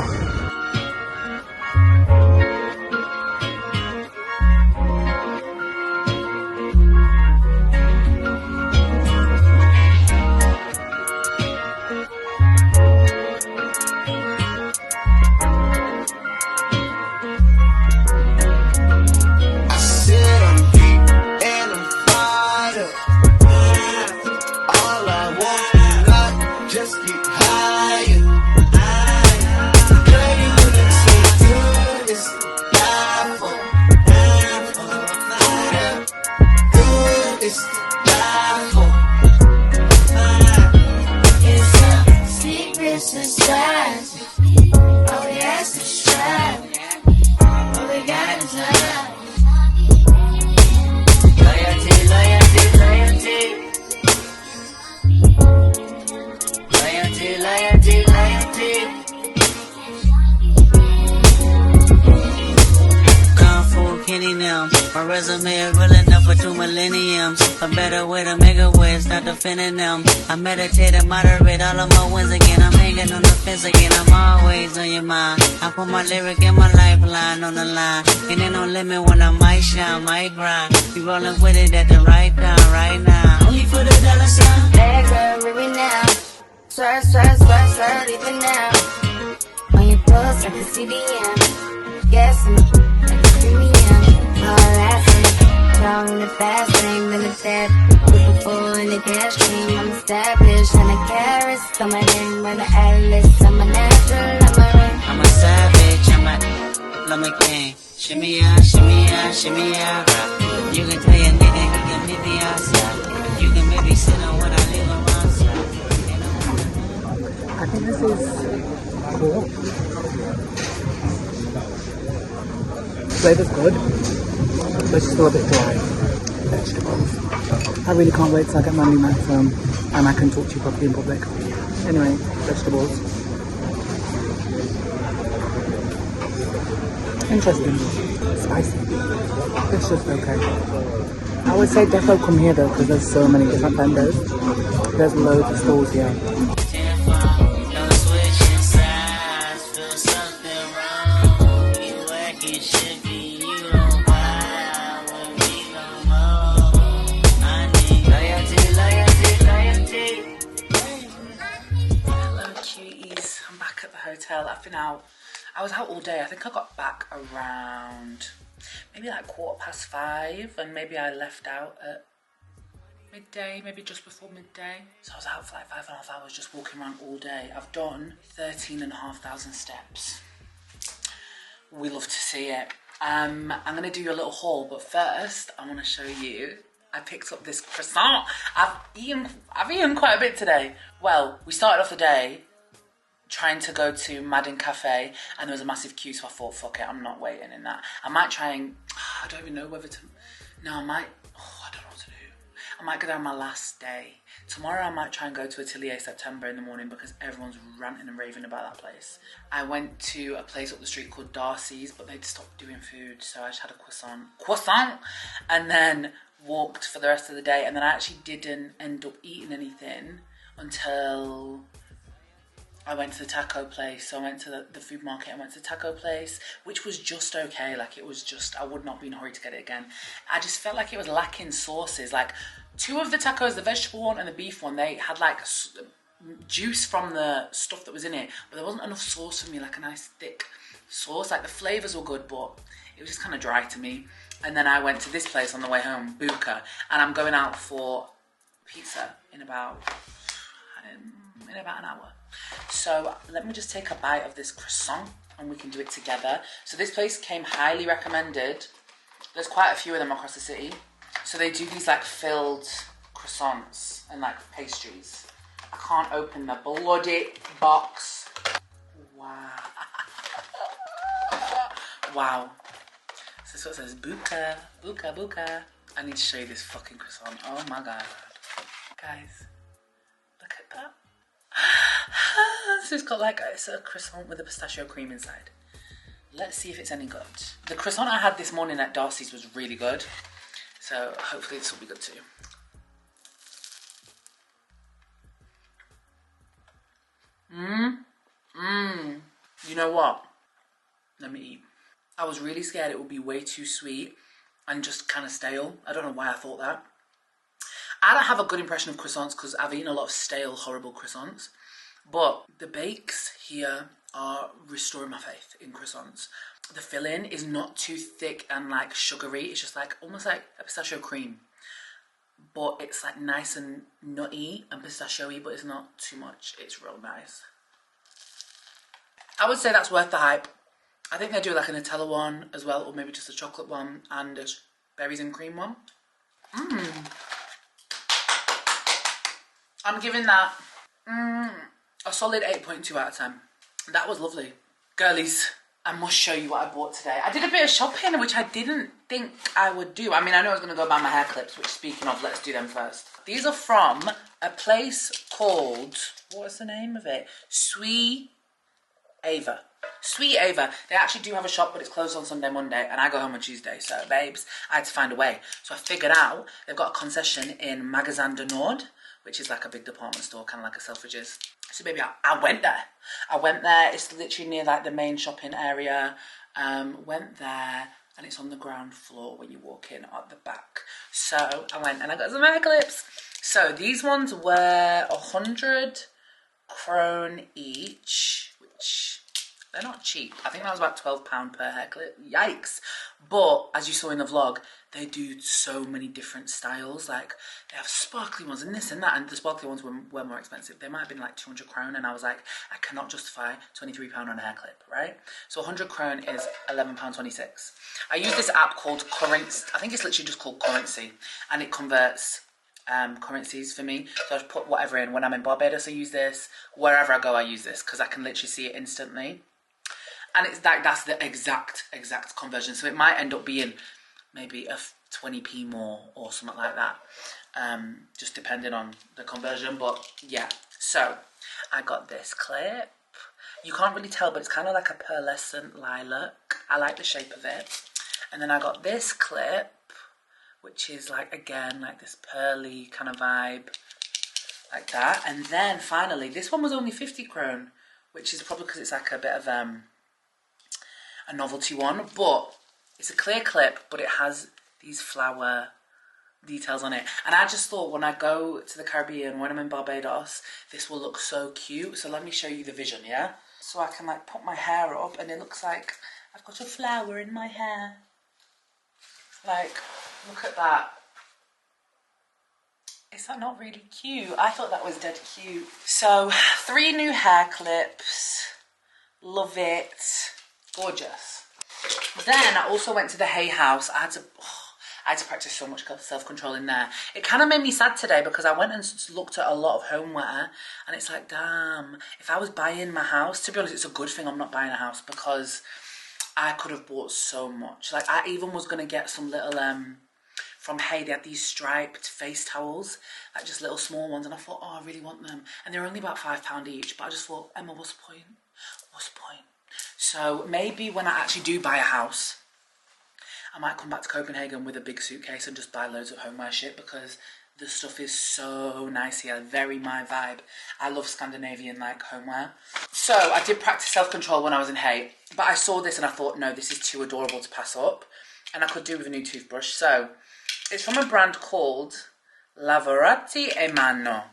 Speaker 5: My resume is real enough for 2 millenniums. A better way to make a way, start defending them. I meditate and moderate all of my wins again. I'm hanging on the fence again, I'm always on your mind. I put my lyric and my lifeline on the line. And ain't no limit when I might shine, might grind. Be rolling with it at the right time, right now. Only for the dollar sign.
Speaker 6: Hey girl, baby now. Swerve, swerve, swerve, swerve, even now. On your pulse, I can see the end. Yes, I'm like a premium. All lasting, strong in the fast lane, been a step. Looking for in the cash cream, I'm established. And the carrots, on my ring, when the atlas, I'm a natural, I'm a ring.
Speaker 5: I'm a savage, I'm a king. Shimmy out, shimmy out, shimmy out. You can tell your nigga, he can meet me outside. You can maybe sit on what I live around.
Speaker 1: I think this is cool. Flavor's good, but it's still a bit dry. Vegetables. I really can't wait till I get my new microphone and I can talk to you properly in public. Anyway, vegetables. Interesting. Spicy. It's just okay. I would say defo come here though, because there's so many different vendors. There's loads of stalls here. I've been out. I was out all day. I think I got back around maybe like 5:15, and maybe I left out at midday, maybe just before midday. So I was out for like 5.5 hours just walking around all day. I've done 13,500 steps. We love to see it. I'm gonna do you a little haul, but first I want to show you. I picked up this croissant. I've eaten quite a bit today. Well, we started off the day trying to go to Madin Cafe, and there was a massive queue, so I thought, fuck it, I'm not waiting in that. I might try and, I don't even know whether to, no, I might, I don't know what to do. I might go there on my last day. Tomorrow I might try and go to Atelier September in the morning because everyone's ranting and raving about that place. I went to a place up the street called Darcy's, but they'd stopped doing food, so I just had a croissant, and then walked for the rest of the day, and then I actually didn't end up eating anything until I went to the taco place. So I went to the food market, I went to the taco place, which was just okay. Like, it was just, I would not be in a hurry to get it again. I just felt like it was lacking sauces. Like, 2 of the tacos, the vegetable one and the beef one, they had like juice from the stuff that was in it, but there wasn't enough sauce for me, like a nice thick sauce. Like, the flavors were good, but it was just kind of dry to me. And then I went to this place on the way home, Buka, and I'm going out for pizza in about an hour. So let me just take a bite of this croissant. and we can do it together. So this place came highly recommended. There's quite a few of them across the city. So they do these like filled croissants and like pastries. I can't open the bloody box. Wow. Wow. So this is what it says, buka, buka, buka. I need to show you this fucking croissant. Oh my god. Guys, look at that. So it's got like, it's a croissant with a pistachio cream inside. Let's see if it's any good. The croissant I had this morning at Darcy's was really good. So hopefully this will be good too. You know what? Let me eat. I was really scared it would be way too sweet and just kind of stale. I don't know why I thought that. I don't have a good impression of croissants because I've eaten a lot of stale, horrible croissants. But the bakes here are restoring my faith in croissants. The filling is not too thick and like sugary. It's just like almost like a pistachio cream. But it's like nice and nutty and pistachio-y, but it's not too much. It's real nice. I would say that's worth the hype. I think they do like a Nutella one as well, or maybe just a chocolate one and a berries and cream one. I'm giving that a solid 8.2 out of 10. That was lovely. Girlies, I must show you what I bought today. I did a bit of shopping, which I didn't think I would do. I mean, I know I was going to go buy my hair clips, which speaking of, let's do them first. These are from a place called, what's the name of it? Sweet Ava. Sweet Ava. They actually do have a shop, but it's closed on Sunday, Monday, and I go home on Tuesday. So, babes, I had to find a way. So I figured out they've got a concession in Magasin du Nord, which is like a big department store, kind of like a Selfridges. So baby, I went there. I went there. It's literally near like the main shopping area. Went there, and it's on the ground floor when you walk in at the back. So I went and I got some hair clips. So these ones were 100 krone each, which they're not cheap. I think that was about £12 per hair clip. Yikes. But as you saw in the vlog, they do so many different styles. Like they have sparkly ones and this and that, and the sparkly ones were more expensive. They might have been like 200 krone, and I was like, I cannot justify £23 on a hair clip, right? So 100 krone is £11.26. I use this app called Currency. I think it's literally just called Currency, and it converts currencies for me. So I just put whatever in. When I'm in Barbados, I use this. Wherever I go, I use this because I can literally see it instantly. And it's that's the exact conversion. So it might end up being maybe a 20p more or something like that. Just depending on the conversion. But yeah. So I got this clip. You can't really tell, but it's kind of like a pearlescent lilac. I like the shape of it. And then I got this clip, which is like, again, like this pearly kind of vibe. Like that. And then finally, this one was only 50 krone, which is probably because it's like a bit of a novelty one, but it's a clear clip, but it has these flower details on it. And I just thought when I go to the Caribbean, when I'm in Barbados, this will look so cute. So let me show you the vision, yeah? So I can like put my hair up and it looks like I've got a flower in my hair. Like, look at that. Is that not really cute? I thought that was dead cute. So 3 new hair clips. Love it. Gorgeous. Then I also went to the Hay House. I had to practice so much self-control in there. It kind of made me sad today because I went and looked at a lot of homeware, and it's like, damn, if I was buying my house, to be honest, it's a good thing I'm not buying a house because I could have bought so much. Like I even was going to get some little, from Hay, they had these striped face towels, like just little small ones, and I thought, oh, I really want them. And they're only about £5 each, but I just thought, Emma, what's the point? What's the point? So maybe when I actually do buy a house, I might come back to Copenhagen with a big suitcase and just buy loads of homeware shit because the stuff is so nice here. Very my vibe. I love Scandinavian like homeware. So I did practice self-control when I was in Hay, but I saw this and I thought, no, this is too adorable to pass up. And I could do with a new toothbrush. So it's from a brand called Lavorati e Mano.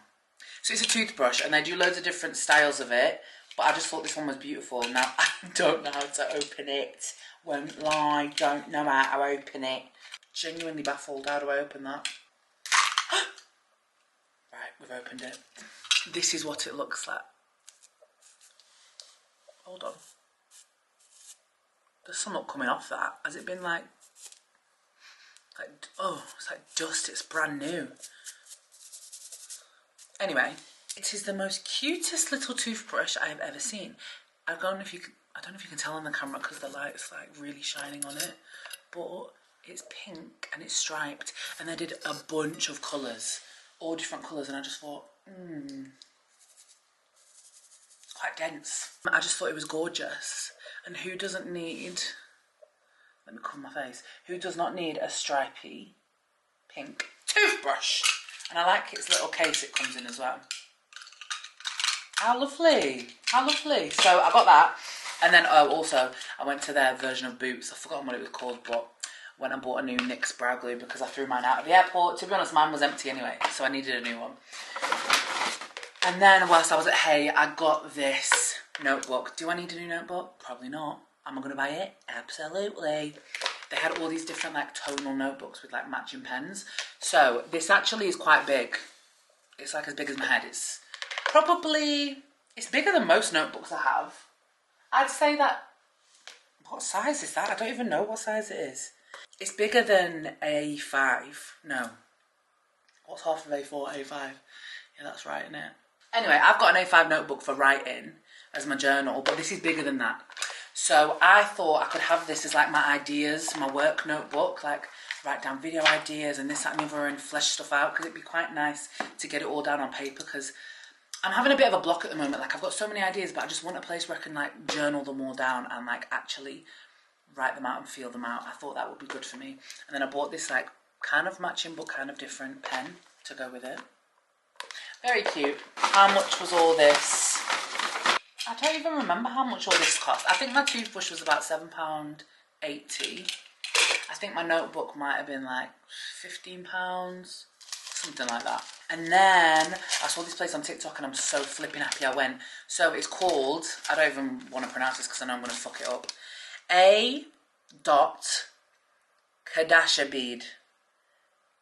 Speaker 1: So it's a toothbrush and they do loads of different styles of it. But I just thought this one was beautiful. Now, I don't know how to open it. Won't lie, don't know how to open it. Genuinely baffled. How do I open that? Right, we've opened it. This is what it looks like. Hold on. There's some not coming off that. Has it been like, oh, it's like dust, it's brand new. Anyway, it is the most cutest little toothbrush I have ever seen. I don't know if you can tell on the camera because the light's like really shining on it, but it's pink and it's striped, and they did a bunch of colours, all different colours, and I just thought, it's quite dense. I just thought it was gorgeous. And who doesn't need, let me cover my face, who does not need a stripy pink toothbrush? And I like its little case it comes in as well. How lovely, how lovely. So I got that, and then also I went to their version of Boots. I've forgotten what it was called, but went and bought a new NYX brow glue because I threw mine out of the airport. To be honest, mine was empty anyway, so I needed a new one. And then whilst I was at Hay, I got this notebook. Do I need a new notebook? Probably not. Am I going to buy it? Absolutely. They had all these different like tonal notebooks with like matching pens. So this actually is quite big. It's like as big as my head. It's bigger than most notebooks I have. I'd say that, what size is that? I don't even know what size it is. It's bigger than A5. No. What's half of A4? A5. Yeah, that's right, isn't it? Anyway, I've got an A5 notebook for writing as my journal, but this is bigger than that. So I thought I could have this as like my ideas, my work notebook, like write down video ideas and this, that and the other, and flesh stuff out, because it'd be quite nice to get it all down on paper, because I'm having a bit of a block at the moment. Like I've got so many ideas, but I just want a place where I can like journal them all down and like actually write them out and feel them out. I thought that would be good for me. And then I bought this like kind of matching but kind of different pen to go with it. Very cute. How much was all this? I don't even remember how much all this cost. I think my toothbrush was about £7.80. I think my notebook might have been like £15, something like that. And then I saw this place on TikTok and I'm so flipping happy I went. So it's called, I don't even want to pronounce this because I know I'm going to fuck it up, a.kjaerbede.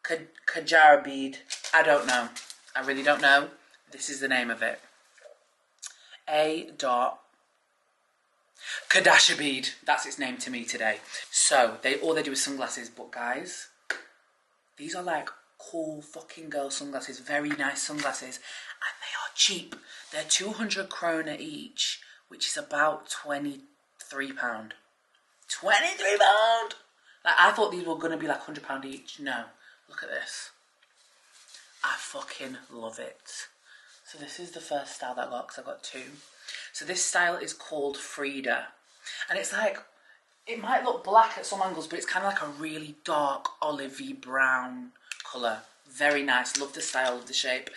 Speaker 1: a.kjaerbede. I don't know. I really don't know. This is the name of it. a.kjaerbede. That's its name to me today. So all they do is sunglasses, but guys, these are like cool fucking girl sunglasses, very nice sunglasses, and they are cheap. They're 200 kroner each, which is about £23. £23! Like I thought these were gonna be like £100 each. No, look at this. I fucking love it. So this is the first style that I got, because I got two. So this style is called Frida, and it's like, it might look black at some angles, but it's kind of like a really dark olivey brown colour. Very nice. Love the style, love the shape.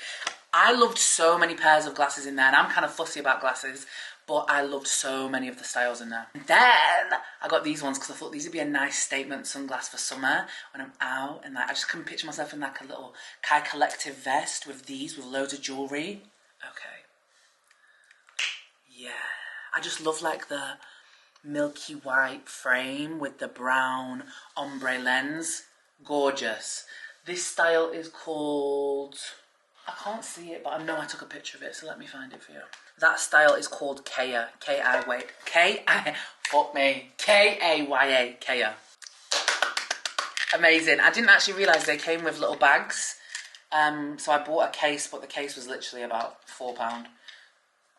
Speaker 1: I loved so many pairs of glasses in there, and I'm kind of fussy about glasses, but I loved so many of the styles in there. And then I got these ones because I thought these would be a nice statement sunglass for summer when I'm out, and like I just couldn't picture myself in like a little Kai Collective vest with these, with loads of jewellery. Okay. Yeah. I just love like the milky white frame with the brown ombre lens. Gorgeous. This style is called, I can't see it, but I know I took a picture of it, so let me find it for you. That style is called Kaya. K-I-Y-A. Kaya. Amazing. I didn't actually realise they came with little bags. So I bought a case, but the case was literally about £4.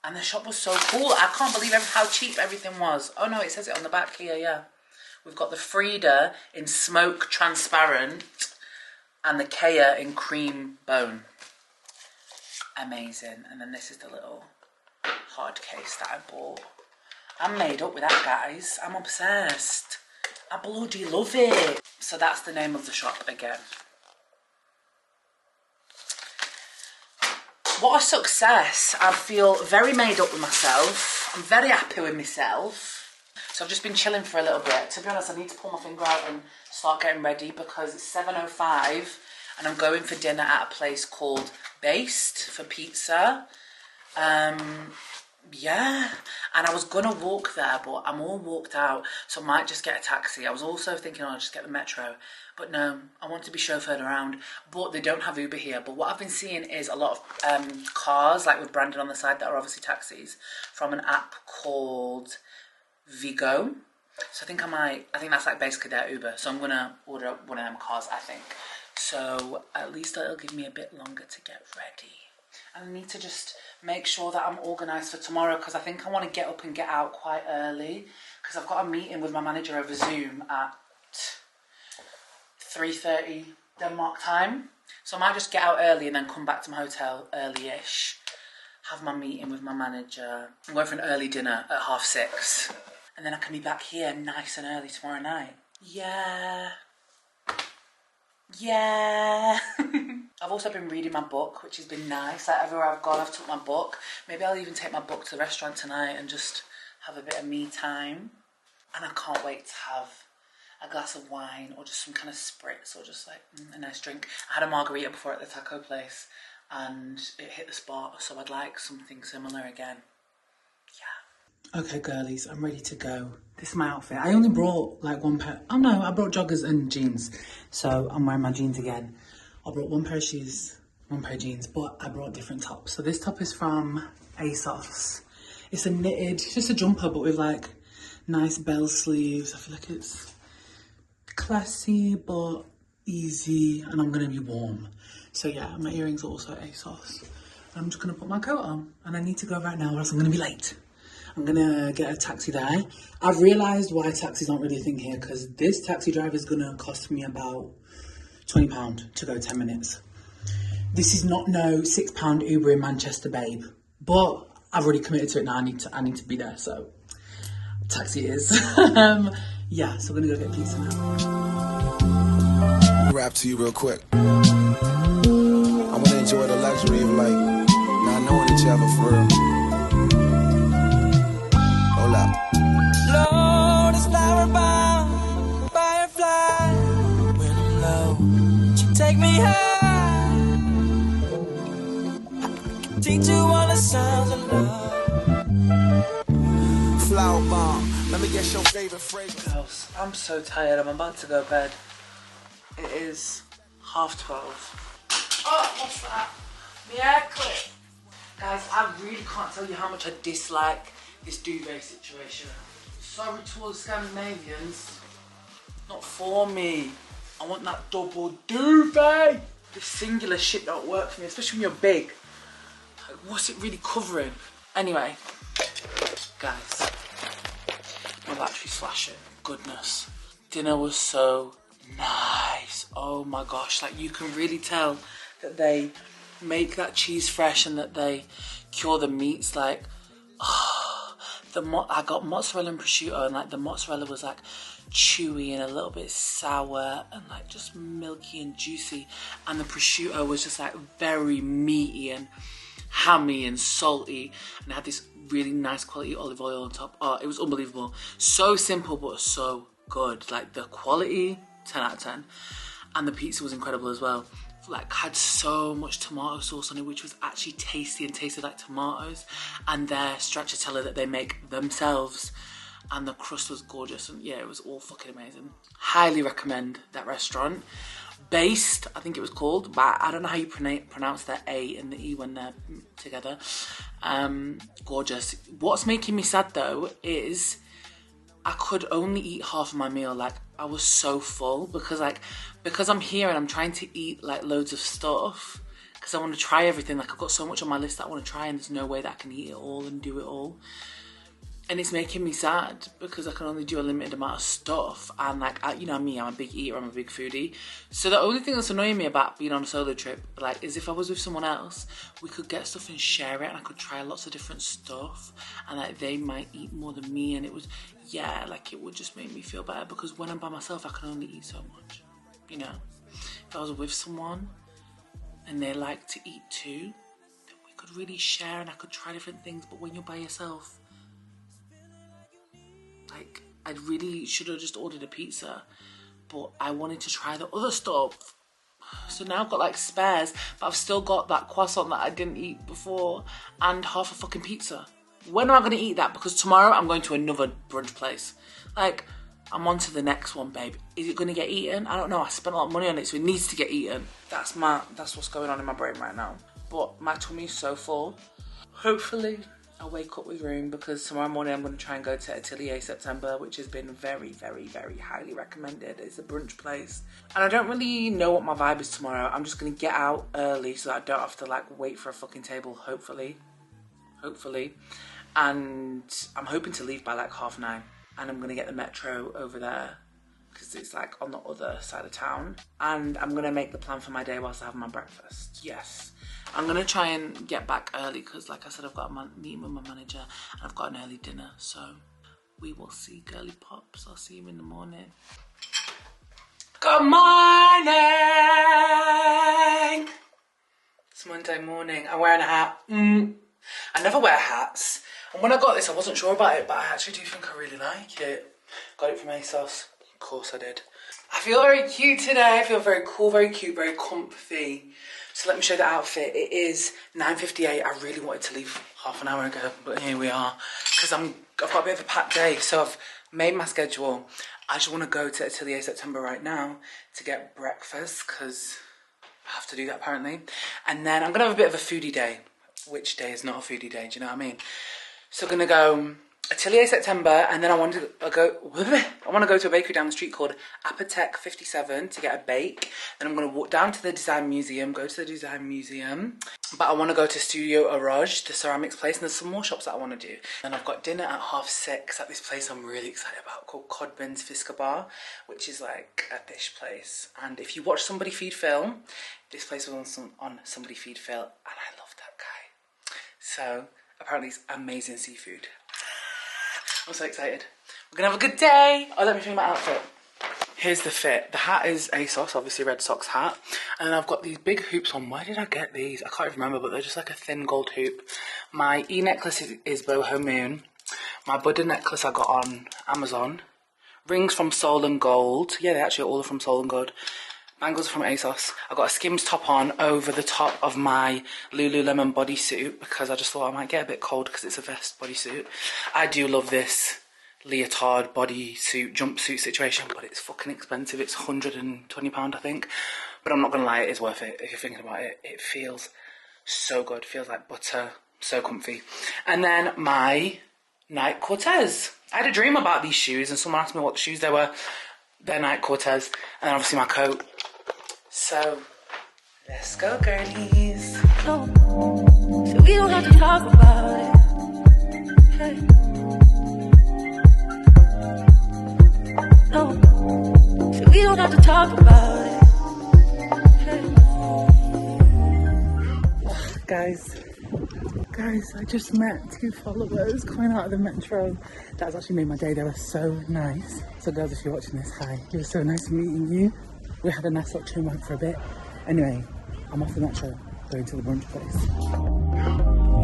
Speaker 1: And the shop was so cool. I can't believe how cheap everything was. Oh no, it says it on the back here, yeah. We've got the Frida in smoke transparent and the Kaya in cream bone. Amazing. And then this is the little hard case that I bought. I'm made up with that, guys. I'm obsessed. I bloody love it. So that's the name of the shop again. What a success. I feel very made up with myself. I'm very happy with myself. So I've just been chilling for a little bit. To be honest, I need to pull my finger out and start getting ready because it's 7:05 and I'm going for dinner at a place called Baest for pizza. Yeah, and I was gonna walk there, but I'm all walked out, so I might just get a taxi. I was also thinking I'll just get the metro, but no, I want to be chauffeured around. But they don't have Uber here. But what I've been seeing is a lot of cars, like with branded on the side, that are obviously taxis, from an app called Vigo. So I think that's like basically their Uber. So I'm gonna order one of them cars, I think. So at least it'll give me a bit longer to get ready. And I need to just make sure that I'm organised for tomorrow, because I think I want to get up and get out quite early, because I've got a meeting with my manager over Zoom at 3:30 Denmark time. So I might just get out early and then come back to my hotel early-ish, have my meeting with my manager, and go for an early dinner at 6:30. And then I can be back here nice and early tomorrow night. Yeah. Yeah. I've also been reading my book, which has been nice. Like everywhere I've gone, I've took my book. Maybe I'll even take my book to the restaurant tonight and just have a bit of me time. And I can't wait to have a glass of wine or just some kind of spritz or just like a nice drink. I had a margarita before at the taco place and it hit the spot, so I'd like something similar again. Yeah. Okay, girlies, I'm ready to go. This is my outfit. I only brought like one pair. Oh no, I brought joggers and jeans. So I'm wearing my jeans again. I brought one pair of shoes, one pair of jeans, but I brought different tops. So this top is from ASOS. It's a knitted, just a jumper, but with like nice bell sleeves. I feel like it's classy, but easy, and I'm gonna be warm. So yeah, my earrings are also ASOS. I'm just gonna put my coat on, and I need to go right now or else I'm gonna be late. I'm gonna get a taxi there. I've realised why taxis aren't really a thing here, because this taxi driver is gonna cost me about £20 to go 10 minutes. This is not no £6 Uber in Manchester, babe. But I've already committed to it now. I need to be there, so taxi it is. Yeah, so we're gonna go get pizza now.
Speaker 2: Rap to you real quick. I wanna enjoy the luxury of like not knowing each other for real. Hold up.
Speaker 7: Lord, is flower bound, firefly. When I'm low, she take me high. I can teach you all the sounds of love.
Speaker 2: Flower bomb. Let me guess your favorite fragrance.
Speaker 1: I'm so tired. I'm about to go to bed. It is 12:30. Oh, what's that? My hairclip. Guys, I really can't tell you how much I dislike this duvet situation. Sorry to all the Scandinavians. Not for me. I want that double duvet. This singular shit don't work for me, especially when you're big. Like, what's it really covering? Anyway, guys, my battery's flashing. Goodness. Dinner was so nice. Oh my gosh, like you can really tell that they make that cheese fresh and that they cure the meats. Like, oh, I got mozzarella and prosciutto, and like the mozzarella was like chewy and a little bit sour and like just milky and juicy, and the prosciutto was just like very meaty and hammy and salty, and it had this really nice quality olive oil on top. Oh, it was unbelievable. So simple but so good. Like the quality, 10 out of 10. And the pizza was incredible as well. Like had so much tomato sauce on it, which was actually tasty and tasted like tomatoes. And their stracciatella that they make themselves. And the crust was gorgeous. And yeah, it was all fucking amazing. Highly recommend that restaurant. Baest, I think it was called, but I don't know how you pronounce that A and the E when they're together. Gorgeous. What's making me sad though is I could only eat half of my meal. Like I was so full because I'm here and I'm trying to eat like loads of stuff because I want to try everything. Like I've got so much on my list that I want to try, and there's no way that I can eat it all and do it all. And it's making me sad because I can only do a limited amount of stuff. And like, you know me, I'm a big eater, I'm a big foodie. So the only thing that's annoying me about being on a solo trip, like, is if I was with someone else, we could get stuff and share it, and I could try lots of different stuff. And like, they might eat more than me, and it was, yeah, like it would just make me feel better, because when I'm by myself, I can only eat so much, you know. If I was with someone and they like to eat too, then we could really share and I could try different things. But when you're by yourself, like, I really should have just ordered a pizza, but I wanted to try the other stuff. So now I've got like spares, but I've still got that croissant that I didn't eat before and half a fucking pizza. When am I going to eat that? Because tomorrow I'm going to another brunch place. Like, I'm on to the next one, babe. Is it going to get eaten? I don't know. I spent a lot of money on it, so it needs to get eaten. That's what's going on in my brain right now. But my tummy's so full. Hopefully I'll wake up with room because tomorrow morning I'm going to try and go to Atelier September, which has been very, very, very highly recommended. It's a brunch place. And I don't really know what my vibe is tomorrow. I'm just going to get out early so that I don't have to like wait for a fucking table, hopefully. Hopefully. And I'm hoping to leave by like 9:30. And I'm going to get the metro over there because it's like on the other side of town. And I'm going to make the plan for my day whilst I have my breakfast. Yes. I'm going to try and get back early because, like I said, I've got a meeting with my manager and I've got an early dinner. So we will see, girly pops. I'll see you in the morning. Good morning! It's Monday morning. I'm wearing a hat. I never wear hats. And when I got this, I wasn't sure about it, but I actually do think I really like it. Got it from ASOS. Of course I did. I feel very cute today. I feel very cool, very cute, very comfy. So let me show you the outfit. It is 9:58. I really wanted to leave half an hour ago, but here we are. Because I've got a bit of a packed day, so I've made my schedule. I just want to go to Atelier September right now to get breakfast, because I have to do that apparently. And then I'm going to have a bit of a foodie day. Which day is not a foodie day, do you know what I mean? So I'm going to go Atelier September, and then I want to go to a bakery down the street called Apotec 57 to get a bake. Then I'm going to walk down to the design museum, but I want to go to Studio Aroj, the ceramics place, and there's some more shops that I want to do. And I've got dinner at 6:30 at this place I'm really excited about called Kodbyens fiskebar, which is like a fish place. And if you watch Somebody Feed Phil, this place was on Somebody Feed Phil, and I love that guy. So apparently it's amazing seafood. I'm so excited. We're gonna have a good day. Oh, let me show you my outfit. Here's the fit. The hat is ASOS, obviously Red Sox hat. And then I've got these big hoops on. Where did I get these? I can't even remember, but they're just like a thin gold hoop. My e-necklace is boho moon. My Buddha necklace I got on Amazon. Rings from Soul and Gold. Yeah, they actually all are from Soul and Gold. Bangles from ASOS. I got a Skims top on over the top of my Lululemon bodysuit because I just thought I might get a bit cold because it's a vest bodysuit. I do love this leotard bodysuit jumpsuit situation, but it's fucking expensive. It's £120 I think. But I'm not gonna lie, it is worth it if you're thinking about it. It feels so good. It feels like butter. So comfy. And then my Nike Cortez. I had a dream about these shoes and someone asked me what shoes they were. They're Nike Cortez. And then obviously my coat. So, let's go, girlies.
Speaker 7: No, so we don't have to talk about it. Hey. No, so we don't have to talk about it. Hey.
Speaker 1: Guys, I just met 2 followers coming out of the metro. That's actually made my day. They were so nice. So girls, if you're watching this, hi. It was so nice meeting you. We had a nice little chin wag for a bit. Anyway, I'm off the metro, going to the brunch place.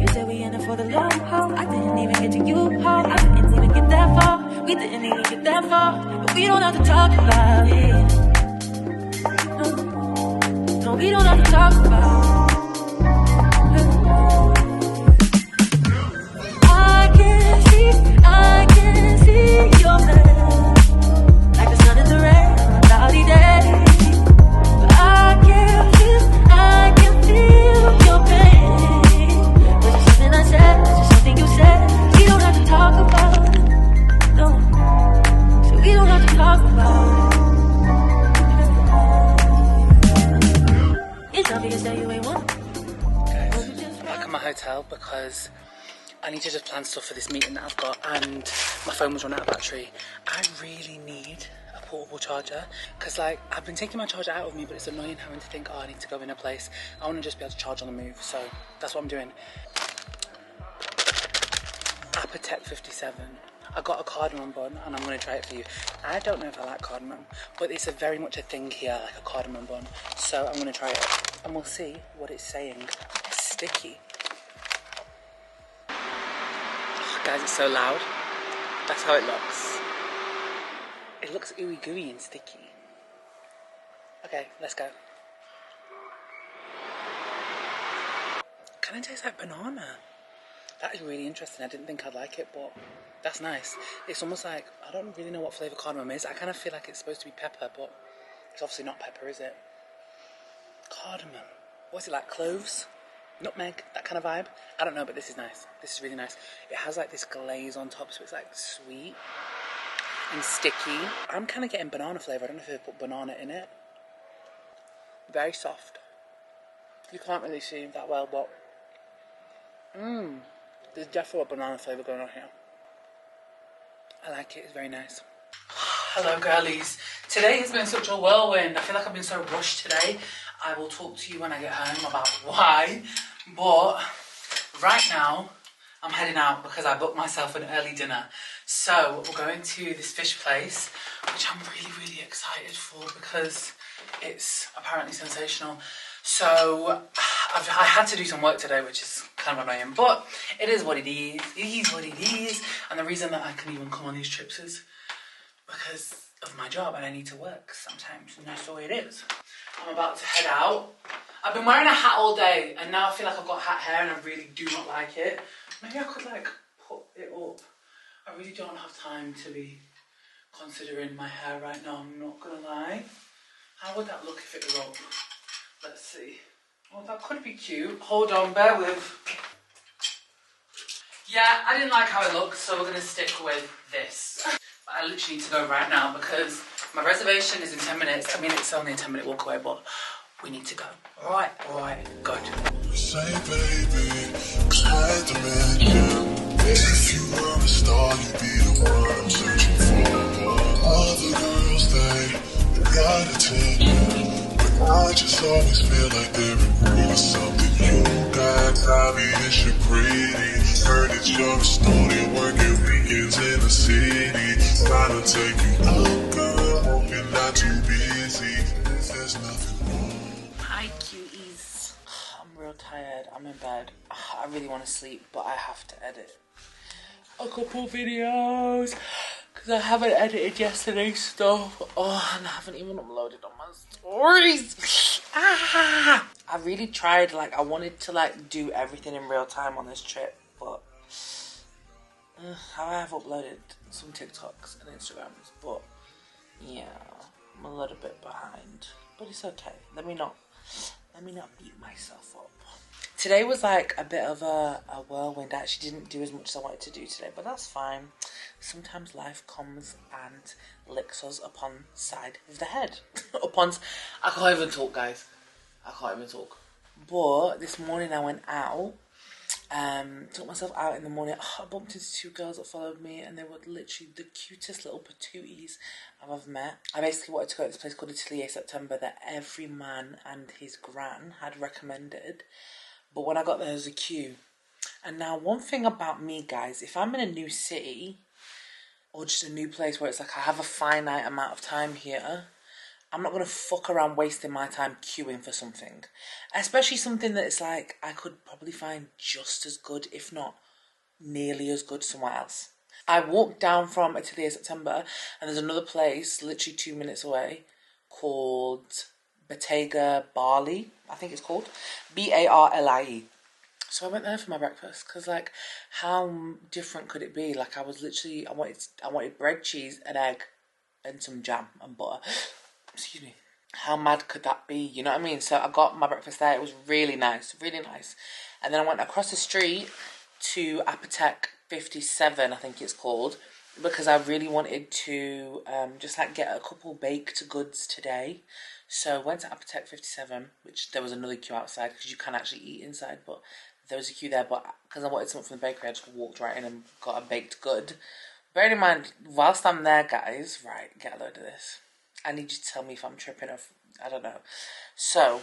Speaker 7: You said we in it for the long haul. I didn't even get to you, how I didn't even get that far. We didn't even get that far, but we don't have to talk about it. No, we don't have to talk about it. I can see your face, like the sun in the rain, cloudy day. But I can feel your pain. Was it something I said? Was it something you said? We don't have to talk about it. No, so we don't have to talk about it. It's obvious that you ain't one.
Speaker 1: Guys, I'm back at my hotel because I need to just plan stuff for this meeting that I've got, and my phone was running out of battery. I really need a portable charger because, like, I've been taking my charger out with me, but it's annoying having to think, oh, I need to go in a place. I want to just be able to charge on the move, so that's what I'm doing. Apotec 57. I got a cardamom bun, and I'm going to try it for you. I don't know if I like cardamom, but it's very much a thing here, like a cardamom bun. So I'm going to try it, and we'll see what it's saying. It's sticky. Guys, it's so loud. That's how it looks. It looks ooey gooey and sticky. Okay, let's go. Kind of tastes like banana. That is really interesting. I didn't think I'd like it, but that's nice. It's almost like, I don't really know what flavour cardamom is. I kind of feel like it's supposed to be pepper, but it's obviously not pepper, is it? Cardamom. What's it like, cloves? nutmeg, that kind of vibe. I don't know, but this is nice. This is really nice. It has like this glaze on top, so it's like sweet and sticky. I'm kind of getting banana flavour. I don't know if they put banana in it. Very soft. You can't really see that well, but there's definitely a banana flavour going on here. I like it, it's very nice. Hello girlies. Today has been such a whirlwind. I feel like I've been so rushed today. I will talk to you when I get home about why. But right now, I'm heading out because I booked myself an early dinner. So we're going to this fish place, which I'm really, really excited for because it's apparently sensational. So I had to do some work today, which is kind of annoying, but it is what it is. It is what it is. And the reason that I can even come on these trips is because of my job and I need to work sometimes, and that's the way it is. I'm about to head out. I've been wearing a hat all day and now I feel like I've got hat hair and I really do not like it. Maybe I could like put it up. I really don't have time to be considering my hair right now, I'm not gonna lie. How would that look if it was up? Let's see. Oh, that could be cute. Hold on, bear with. Yeah, I didn't like how it looked, so we're gonna stick with this. But I literally need to go right now because my reservation is in 10 minutes. I mean, it's only a 10-minute walk away, but we need to go. Alright, good.
Speaker 4: Say baby, try to mention if you were a star, you'd be the one I'm searching for. Other girls, they got attention, but I just always feel like there is something you got. Obvious you're pretty. Heard that you're a student working weekends in the city. Trying to take you out, girl, hope you're not too busy. There's nothing wrong.
Speaker 1: Hi, cuties. I'm real tired. I'm in bed. I really want to sleep, but I have to edit a couple videos because I haven't edited yesterday's stuff. Oh, and I haven't even uploaded on my stories. I really tried. Like, I wanted to like do everything in real time on this trip, but I have uploaded some TikToks and Instagrams, but yeah, I'm a little bit behind, but it's okay. Let me not beat myself up. Today was like a bit of a whirlwind. I actually didn't do as much as I wanted to do today, but that's fine. Sometimes life comes and licks us upon side of the head. I can't even talk, guys. I can't even talk. But this morning I went out. Took myself out in the morning. I bumped into two girls that followed me and they were literally the cutest little patooties I've ever met. I basically wanted to go to this place called Atelier September that every man and his gran had recommended, but when I got there, there was a queue. And now one thing about me, guys, if I'm in a new city or just a new place where it's like I have a finite amount of time here, I'm not going to fuck around wasting my time queuing for something. Especially something that it's like I could probably find just as good, if not nearly as good, somewhere else. I walked down from Atelier September and there's another place literally 2 minutes away called bottega barlie, I think it's called. Barlie. So I went there for my breakfast because, like, how different could it be? Like, I wanted bread, cheese, an egg, and some jam and butter. Excuse me. How mad could that be? You know what I mean? So I got my breakfast there. It was really nice, really nice. And then I went across the street to Apotheke 57, I think it's called, because I really wanted to just like get a couple baked goods today. So I went to Apotheke 57, which there was another queue outside because you can actually eat inside, but there was a queue there. But because I wanted something from the bakery, I just walked right in and got a baked good. Bearing in mind, whilst I'm there, guys, right, get a load of this. I need you to tell me if I'm tripping or I don't know. So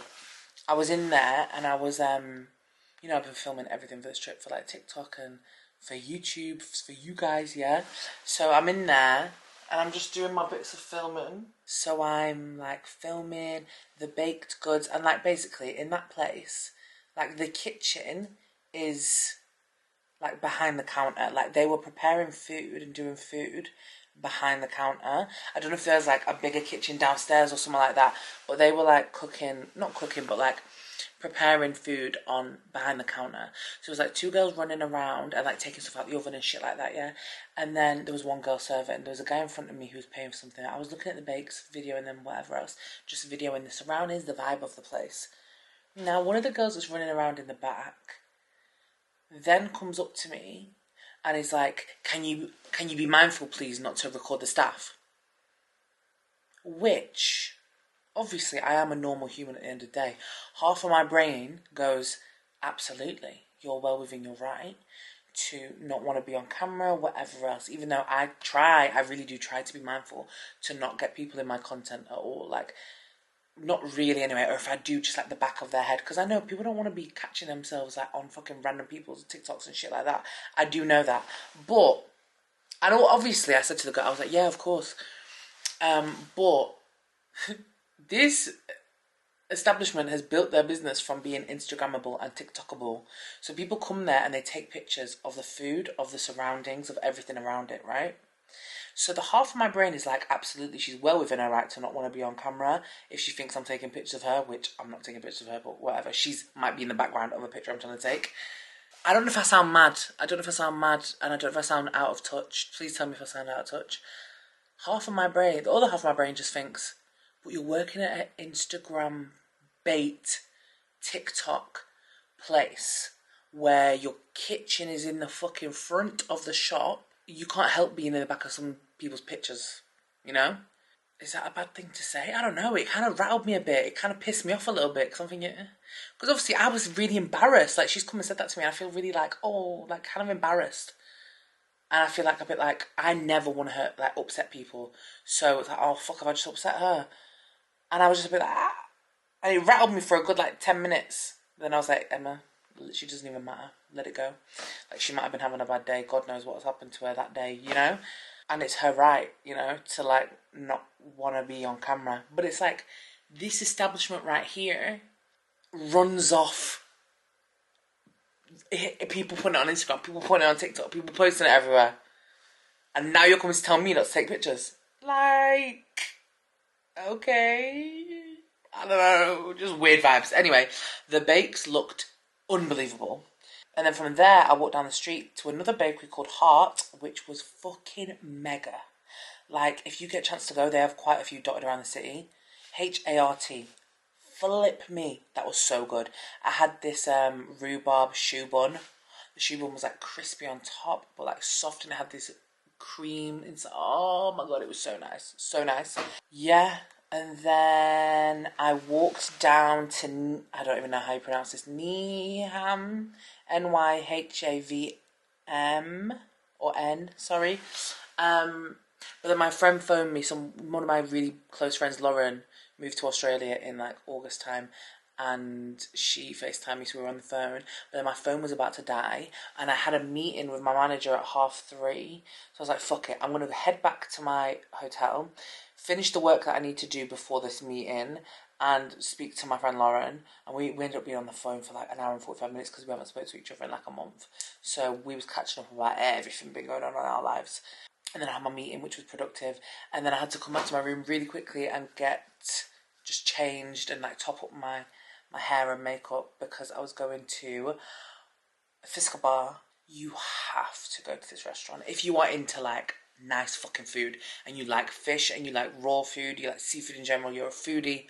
Speaker 1: I was in there and I was, you know, I've been filming everything for this trip for like TikTok and for YouTube, for you guys, yeah. So I'm in there and I'm just doing my bits of filming. So I'm like filming the baked goods and like basically in that place, like the kitchen is like behind the counter. Like they were preparing food and doing food behind the counter. I don't know if there's like a bigger kitchen downstairs or something like that, but they were like not cooking, but like preparing food on behind the counter. So it was like two girls running around and like taking stuff out the oven and shit like that, yeah. And then there was one girl serving and there was a guy in front of me who was paying for something. I was looking at the bakes video and then whatever else, just videoing the surroundings, the vibe of the place. Now, one of the girls that's running around in the back then comes up to me and is like, can you be mindful, please, not to record the staff? Which, obviously, I am a normal human at the end of the day. Half of my brain goes, absolutely, you're well within your right to not want to be on camera, whatever else. Even though I really do try to be mindful to not get people in my content at all. Like, not really anyway, or if I do, just like the back of their head, because I know people don't want to be catching themselves like on fucking random people's TikToks and shit like that. I do know that, but I know obviously I said to the girl, I was like, yeah, of course, but this establishment has built their business from being Instagrammable and TikTokable, so people come there and they take pictures of the food, of the surroundings, of everything around it, right? So the half of my brain is like, absolutely, she's well within her right to not want to be on camera if she thinks I'm taking pictures of her, which I'm not taking pictures of her, but whatever. She's might be in the background of a picture I'm trying to take. I don't know if I sound mad. And I don't know if I sound out of touch. Please tell me if I sound out of touch. Half of my brain, the other half of my brain just thinks, but you're working at an Instagram bait TikTok place where your kitchen is in the fucking front of the shop. You can't help being in the back of some people's pictures, you know? Is that a bad thing to say? I don't know. It kind of rattled me a bit. It kind of pissed me off a little bit because I'm thinking, because obviously I was really embarrassed. Like, she's come and said that to me and I feel really like, oh, like kind of embarrassed. And I feel like a bit like, I never want to hurt, like upset people. So it's like, oh fuck, have I just upset her? And I was just a bit like, ah. And it rattled me for a good like 10 minutes. Then I was like, Emma, she doesn't even matter. Let it go. Like, she might have been having a bad day. God knows what's happened to her that day, you know? And it's her right, you know, to like not want to be on camera. But it's like, this establishment right here runs off people putting it on Instagram, people putting it on TikTok, people posting it everywhere. And now you're coming to tell me not to take pictures. Like, okay. I don't know, just weird vibes. Anyway, the bakes looked unbelievable. And then from there, I walked down the street to another bakery called Hart, which was fucking mega. Like, if you get a chance to go, they have quite a few dotted around the city. H-A-R-T. Flip me. That was so good. I had this rhubarb shoe bun. The shoe bun was like crispy on top, but like soft, and it had this cream inside. Oh my God, it was so nice. So nice. Yeah. And then I walked down to, I don't even know how you pronounce this, Nyhavn, Nyhavm, or N, sorry. But then my friend phoned me, one of my really close friends, Lauren, moved to Australia in like August time, and she FaceTimed me, so we were on the phone. But then my phone was about to die, and I had a meeting with my manager at 3:30. So I was like, fuck it, I'm going to head back to my hotel, finish the work that I need to do before this meeting, and speak to my friend Lauren. And we ended up being on the phone for like an hour and 45 minutes because we haven't spoken to each other in like a month. So we was catching up about everything been going on in our lives. And then I had my meeting, which was productive. And then I had to come back to my room really quickly and get just changed and like top up my hair and makeup because I was going to a fiskebar. You have to go to this restaurant if you are into like nice fucking food and you like fish and you like raw food, you like seafood in general, you're a foodie.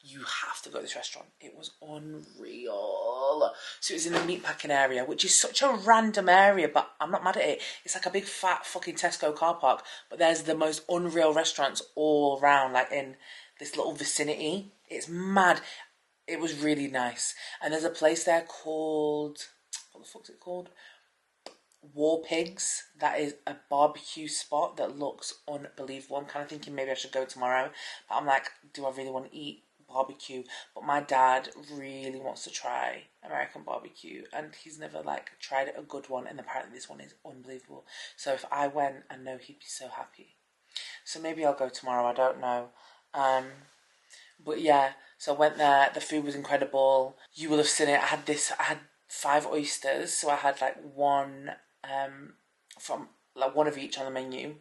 Speaker 1: You have to go to this restaurant. It was unreal. So it was in the meatpacking area, which is such a random area, but I'm not mad at it. It's like a big fat fucking Tesco car park, but there's the most unreal restaurants all around, like in this little vicinity. It's mad. It was really nice. And there's a place there called, what the fuck's it called? War Pigs. That is a barbecue spot that looks unbelievable. I'm kind of thinking maybe I should go tomorrow, but I'm like, do I really want to eat barbecue? But my dad really wants to try American barbecue, and he's never like tried a good one, and apparently this one is unbelievable. So if I went, I know he'd be so happy. So maybe I'll go tomorrow, I don't know. But yeah, so I went there. The food was incredible. You will have seen it. I had 5 oysters, so I had like one from like one of each on the menu.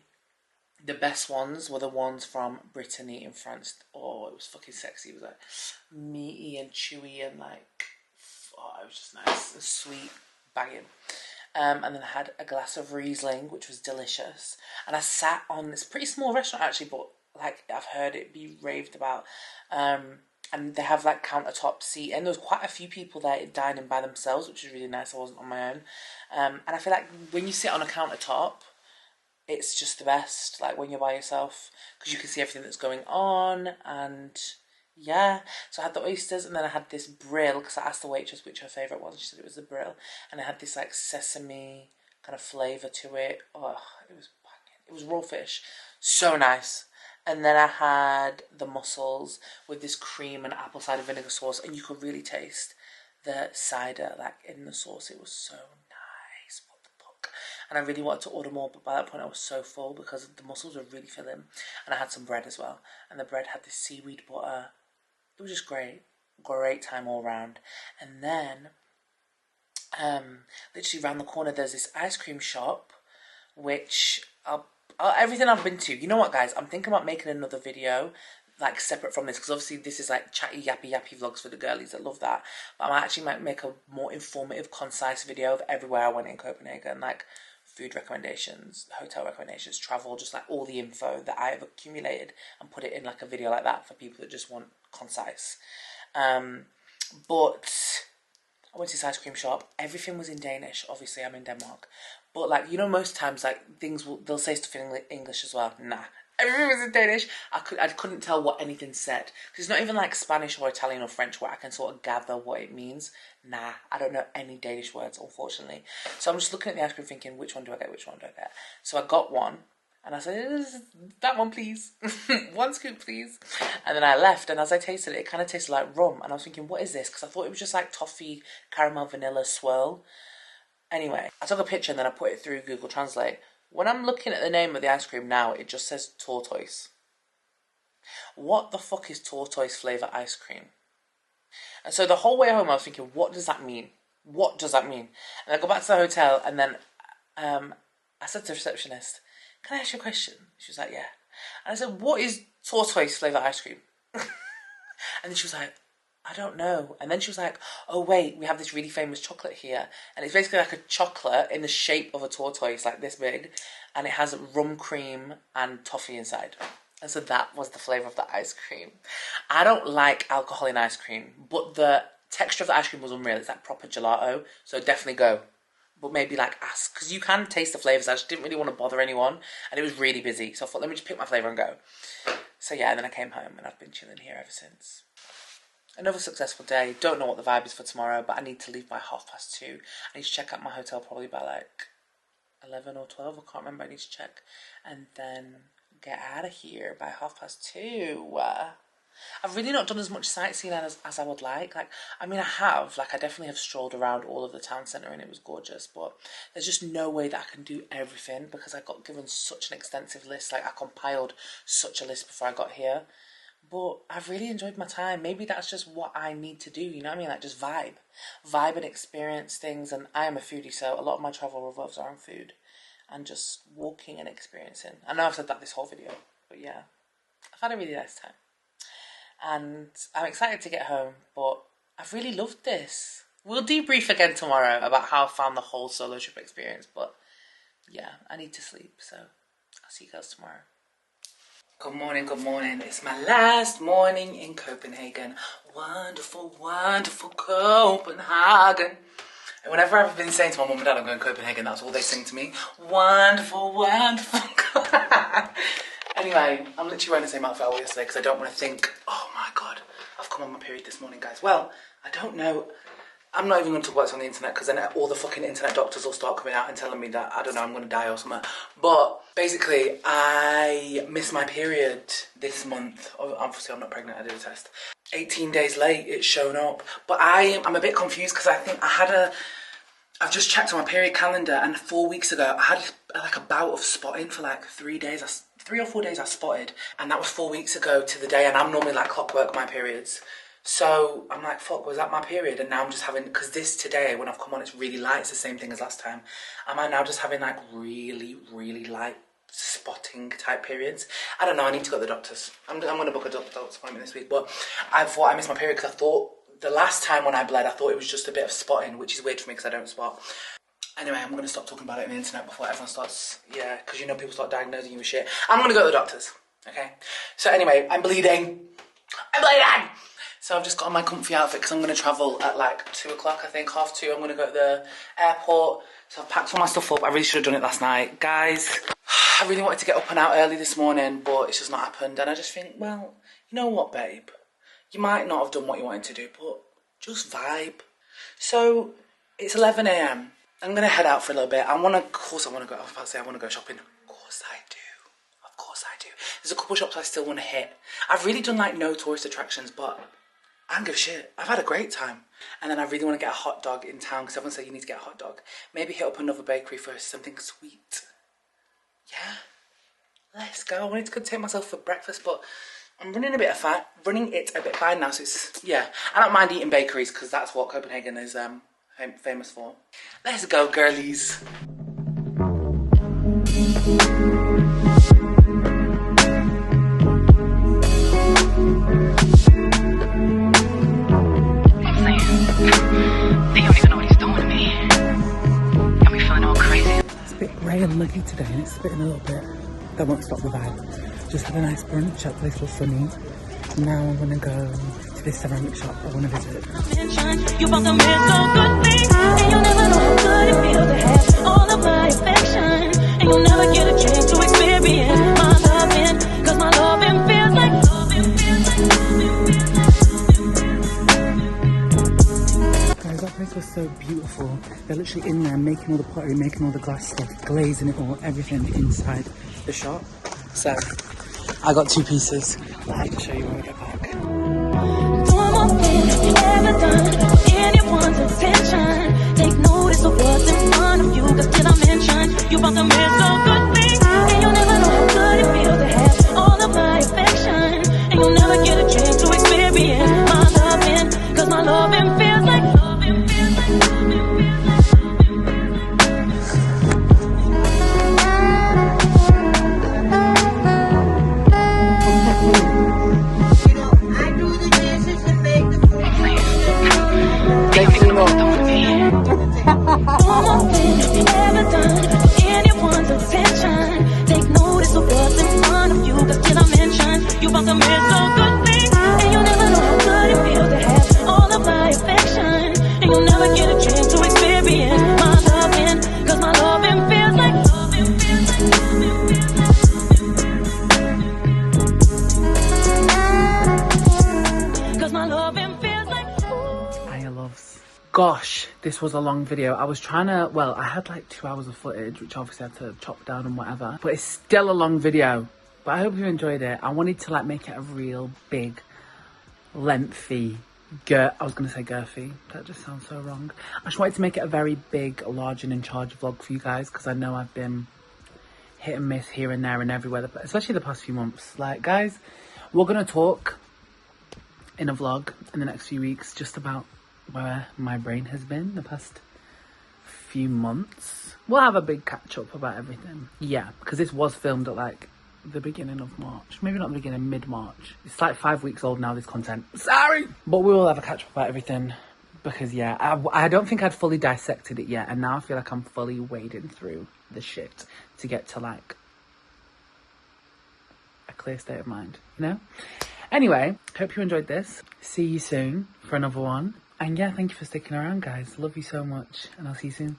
Speaker 1: The best ones were the ones from Brittany in France. Oh, it was fucking sexy. It was like meaty and chewy and like, oh, it was just nice and sweet, banging. And then I had a glass of Riesling, which was delicious. And I sat on this pretty small restaurant actually, but like I've heard it be raved about. And they have like countertop seat, and there was quite a few people there dining by themselves, which is really nice. I wasn't on my own. And I feel like when you sit on a countertop, it's just the best, like when you're by yourself, because you can see everything that's going on. And yeah, so I had the oysters, and then I had this brill, because I asked the waitress which her favourite was, and she said it was the brill, and it had this like sesame kind of flavour to it. Oh, it was banging. It was raw fish, so nice. And then I had the mussels with this cream and apple cider vinegar sauce, and you could really taste the cider like in the sauce. It was so nice. What the fuck? And I really wanted to order more, but by that point I was so full because the mussels were really filling. And I had some bread as well, and the bread had this seaweed butter. It was just great. Great time all round. And then literally around the corner there's this ice cream shop, which everything I've been to, you know what guys, I'm thinking about making another video like separate from this, because obviously this is like chatty yappy vlogs for the girlies that love that, but I actually might make a more informative, concise video of everywhere I went in Copenhagen, like food recommendations, hotel recommendations, travel, just like all the info that I have accumulated, and put it in like a video like that for people that just want concise. But I went to this ice cream shop. Everything was in Danish. Obviously, I'm in Denmark. But, like, you know, most times, like, they'll say stuff in English as well. Nah. Everything was in Danish. I couldn't tell what anything said. Because it's not even, like, Spanish or Italian or French where I can sort of gather what it means. Nah. I don't know any Danish words, unfortunately. So I'm just looking at the ice cream thinking, which one do I get? Which one do I get? So I got one. And I said, that one, please. One scoop, please. And then I left, and as I tasted it, it kind of tasted like rum. And I was thinking, what is this? Because I thought it was just like toffee, caramel, vanilla swirl. Anyway, I took a picture, and then I put it through Google Translate. When I'm looking at the name of the ice cream now, it just says tortoise. What the fuck is tortoise flavour ice cream? And so the whole way home, I was thinking, what does that mean? What does that mean? And I go back to the hotel, and then I said to the receptionist, can I ask you a question? She was like, yeah. And I said, what is tortoise flavour ice cream? And then she was like, I don't know. And then she was like, oh wait, we have this really famous chocolate here. And it's basically like a chocolate in the shape of a tortoise, like this big. And it has rum cream and toffee inside. And so that was the flavour of the ice cream. I don't like alcohol in ice cream, but the texture of the ice cream was unreal. It's like proper gelato. So definitely go. But maybe like ask, because you can taste the flavours. I just didn't really want to bother anyone, and it was really busy, so I thought, let me just pick my flavour and go. So yeah, and then I came home, and I've been chilling here ever since. Another successful day. Don't know what the vibe is for tomorrow, but I need to leave by 2:30. I need to check out my hotel probably by like 11 or 12, I can't remember, I need to check. And then get out of here by 2:30. I've really not done as much sightseeing as I would like. Like, I mean, I definitely have strolled around all of the town centre, and it was gorgeous, but there's just no way that I can do everything because I got given such an extensive list. Like, I compiled such a list before I got here, but I've really enjoyed my time. Maybe that's just what I need to do, you know what I mean? Like, just vibe and experience things, and I am a foodie, so a lot of my travel revolves around food and just walking and experiencing. I know I've said that this whole video, but yeah, I've had a really nice time. And I'm excited to get home, but I've really loved this. We'll debrief again tomorrow about how I found the whole solo trip experience, but yeah, I need to sleep, so I'll see you guys tomorrow. Good morning, good morning. It's my last morning in Copenhagen. Wonderful, wonderful Copenhagen. And whenever I've been saying to my mum and dad I'm going to Copenhagen, that's all they sing to me. Wonderful, wonderful Anyway, I'm literally wearing the same outfit I wore yesterday because I don't want to think, oh my god, I've come on my period this morning, guys. Well, I don't know. I'm not even going to talk about this on the internet because then all the fucking internet doctors will start coming out and telling me that, I don't know, I'm going to die or something. But basically, I missed my period this month. Obviously, I'm not pregnant, I did a test. 18 days late, it's shown up. But I'm a bit confused because I think I've just checked on my period calendar, and 4 weeks ago, I had like a bout of spotting for like 3 days. 3 or 4 days I spotted, and that was 4 weeks ago to the day, and I'm normally like clockwork my periods. So I'm like, fuck, was that my period? And now I'm just having, because today, when I've come on, it's really light, it's the same thing as last time. Am I now just having like really, really light spotting type periods? I don't know, I need to go to the doctors. I'm going to book a doctor's appointment this week, but I thought I missed my period because I thought the last time when I bled, I thought it was just a bit of spotting, which is weird for me because I don't spot. Anyway, I'm going to stop talking about it on the internet before everyone starts, yeah, because you know people start diagnosing you with shit. I'm going to go to the doctors, okay? So anyway, I'm bleeding. So I've just got on my comfy outfit because I'm going to travel at like 2 o'clock, I think, 2:30. I'm going to go to the airport. So I've packed all my stuff up. I really should have done it last night. Guys, I really wanted to get up and out early this morning, but it's just not happened. And I just think, well, you know what, babe? You might not have done what you wanted to do, but just vibe. So it's 11 a.m. I'm going to head out for a little bit. Of course I want to go. I was about to say I want to go shopping. Of course I do. Of course I do. There's a couple shops I still want to hit. I've really done like no tourist attractions, but I don't give a shit. I've had a great time. And then I really want to get a hot dog in town because everyone said you need to get a hot dog. Maybe hit up another bakery for something sweet. Yeah. Let's go. I wanted to go take myself for breakfast, but I'm running it a bit fine now. So it's, yeah. I don't mind eating bakeries because that's what Copenhagen is famous for. Let's go, girlies.
Speaker 8: They don't even know what he's doing to me. Got me feeling all crazy.
Speaker 1: It's a bit grey and muggy today and it's spitting a little bit. That won't stop the vibe. Just had a nice brunch at place was sunny. Now I'm gonna go to this ceramic shop I wanna visit.
Speaker 7: You both are so good things, and you'll never know how good it feels to have all of my affection. And you'll never get a chance to experience my loving, cause my loving feels like
Speaker 1: Guys, that place was so beautiful. They're literally in there making all the pottery, making all the glass stuff, glazing it all, everything inside the shop. So I got 2 pieces. I'll have to show you when we get back.
Speaker 7: doing more things you ever done for anyone's attention. Take notice of what's in front of you, cause till I mention, you both are so good things, and you'll never know how good it feels to have all of my affection. And you'll never get a chance to experience my loving, cause my loving feels like loving feels like loving feels like.
Speaker 1: Gosh, this was a long video. I was trying to, well, I had like 2 hours of footage, which obviously I had to chop down and whatever, but it's still a long video. But I hope you enjoyed it. I wanted to like make it a real big, lengthy, I was going to say girthy. That just sounds so wrong. I just wanted to make it a very big, large and in charge vlog for you guys, because I know I've been hit and miss here and there and everywhere, especially the past few months. Like, guys, we're going to talk in a vlog in the next few weeks just about where my brain has been the past few months. We'll have a big catch up about everything. Yeah, because this was filmed at like the beginning of March. Maybe not the beginning, mid-March. It's like 5 weeks old now, this content. Sorry! But we will have a catch up about everything because, yeah, I don't think I'd fully dissected it yet. And now I feel like I'm fully wading through the shit to get to like a clear state of mind, you know? Anyway, hope you enjoyed this. See you soon for another one. And yeah, thank you for sticking around, guys. Love you so much, and I'll see you soon.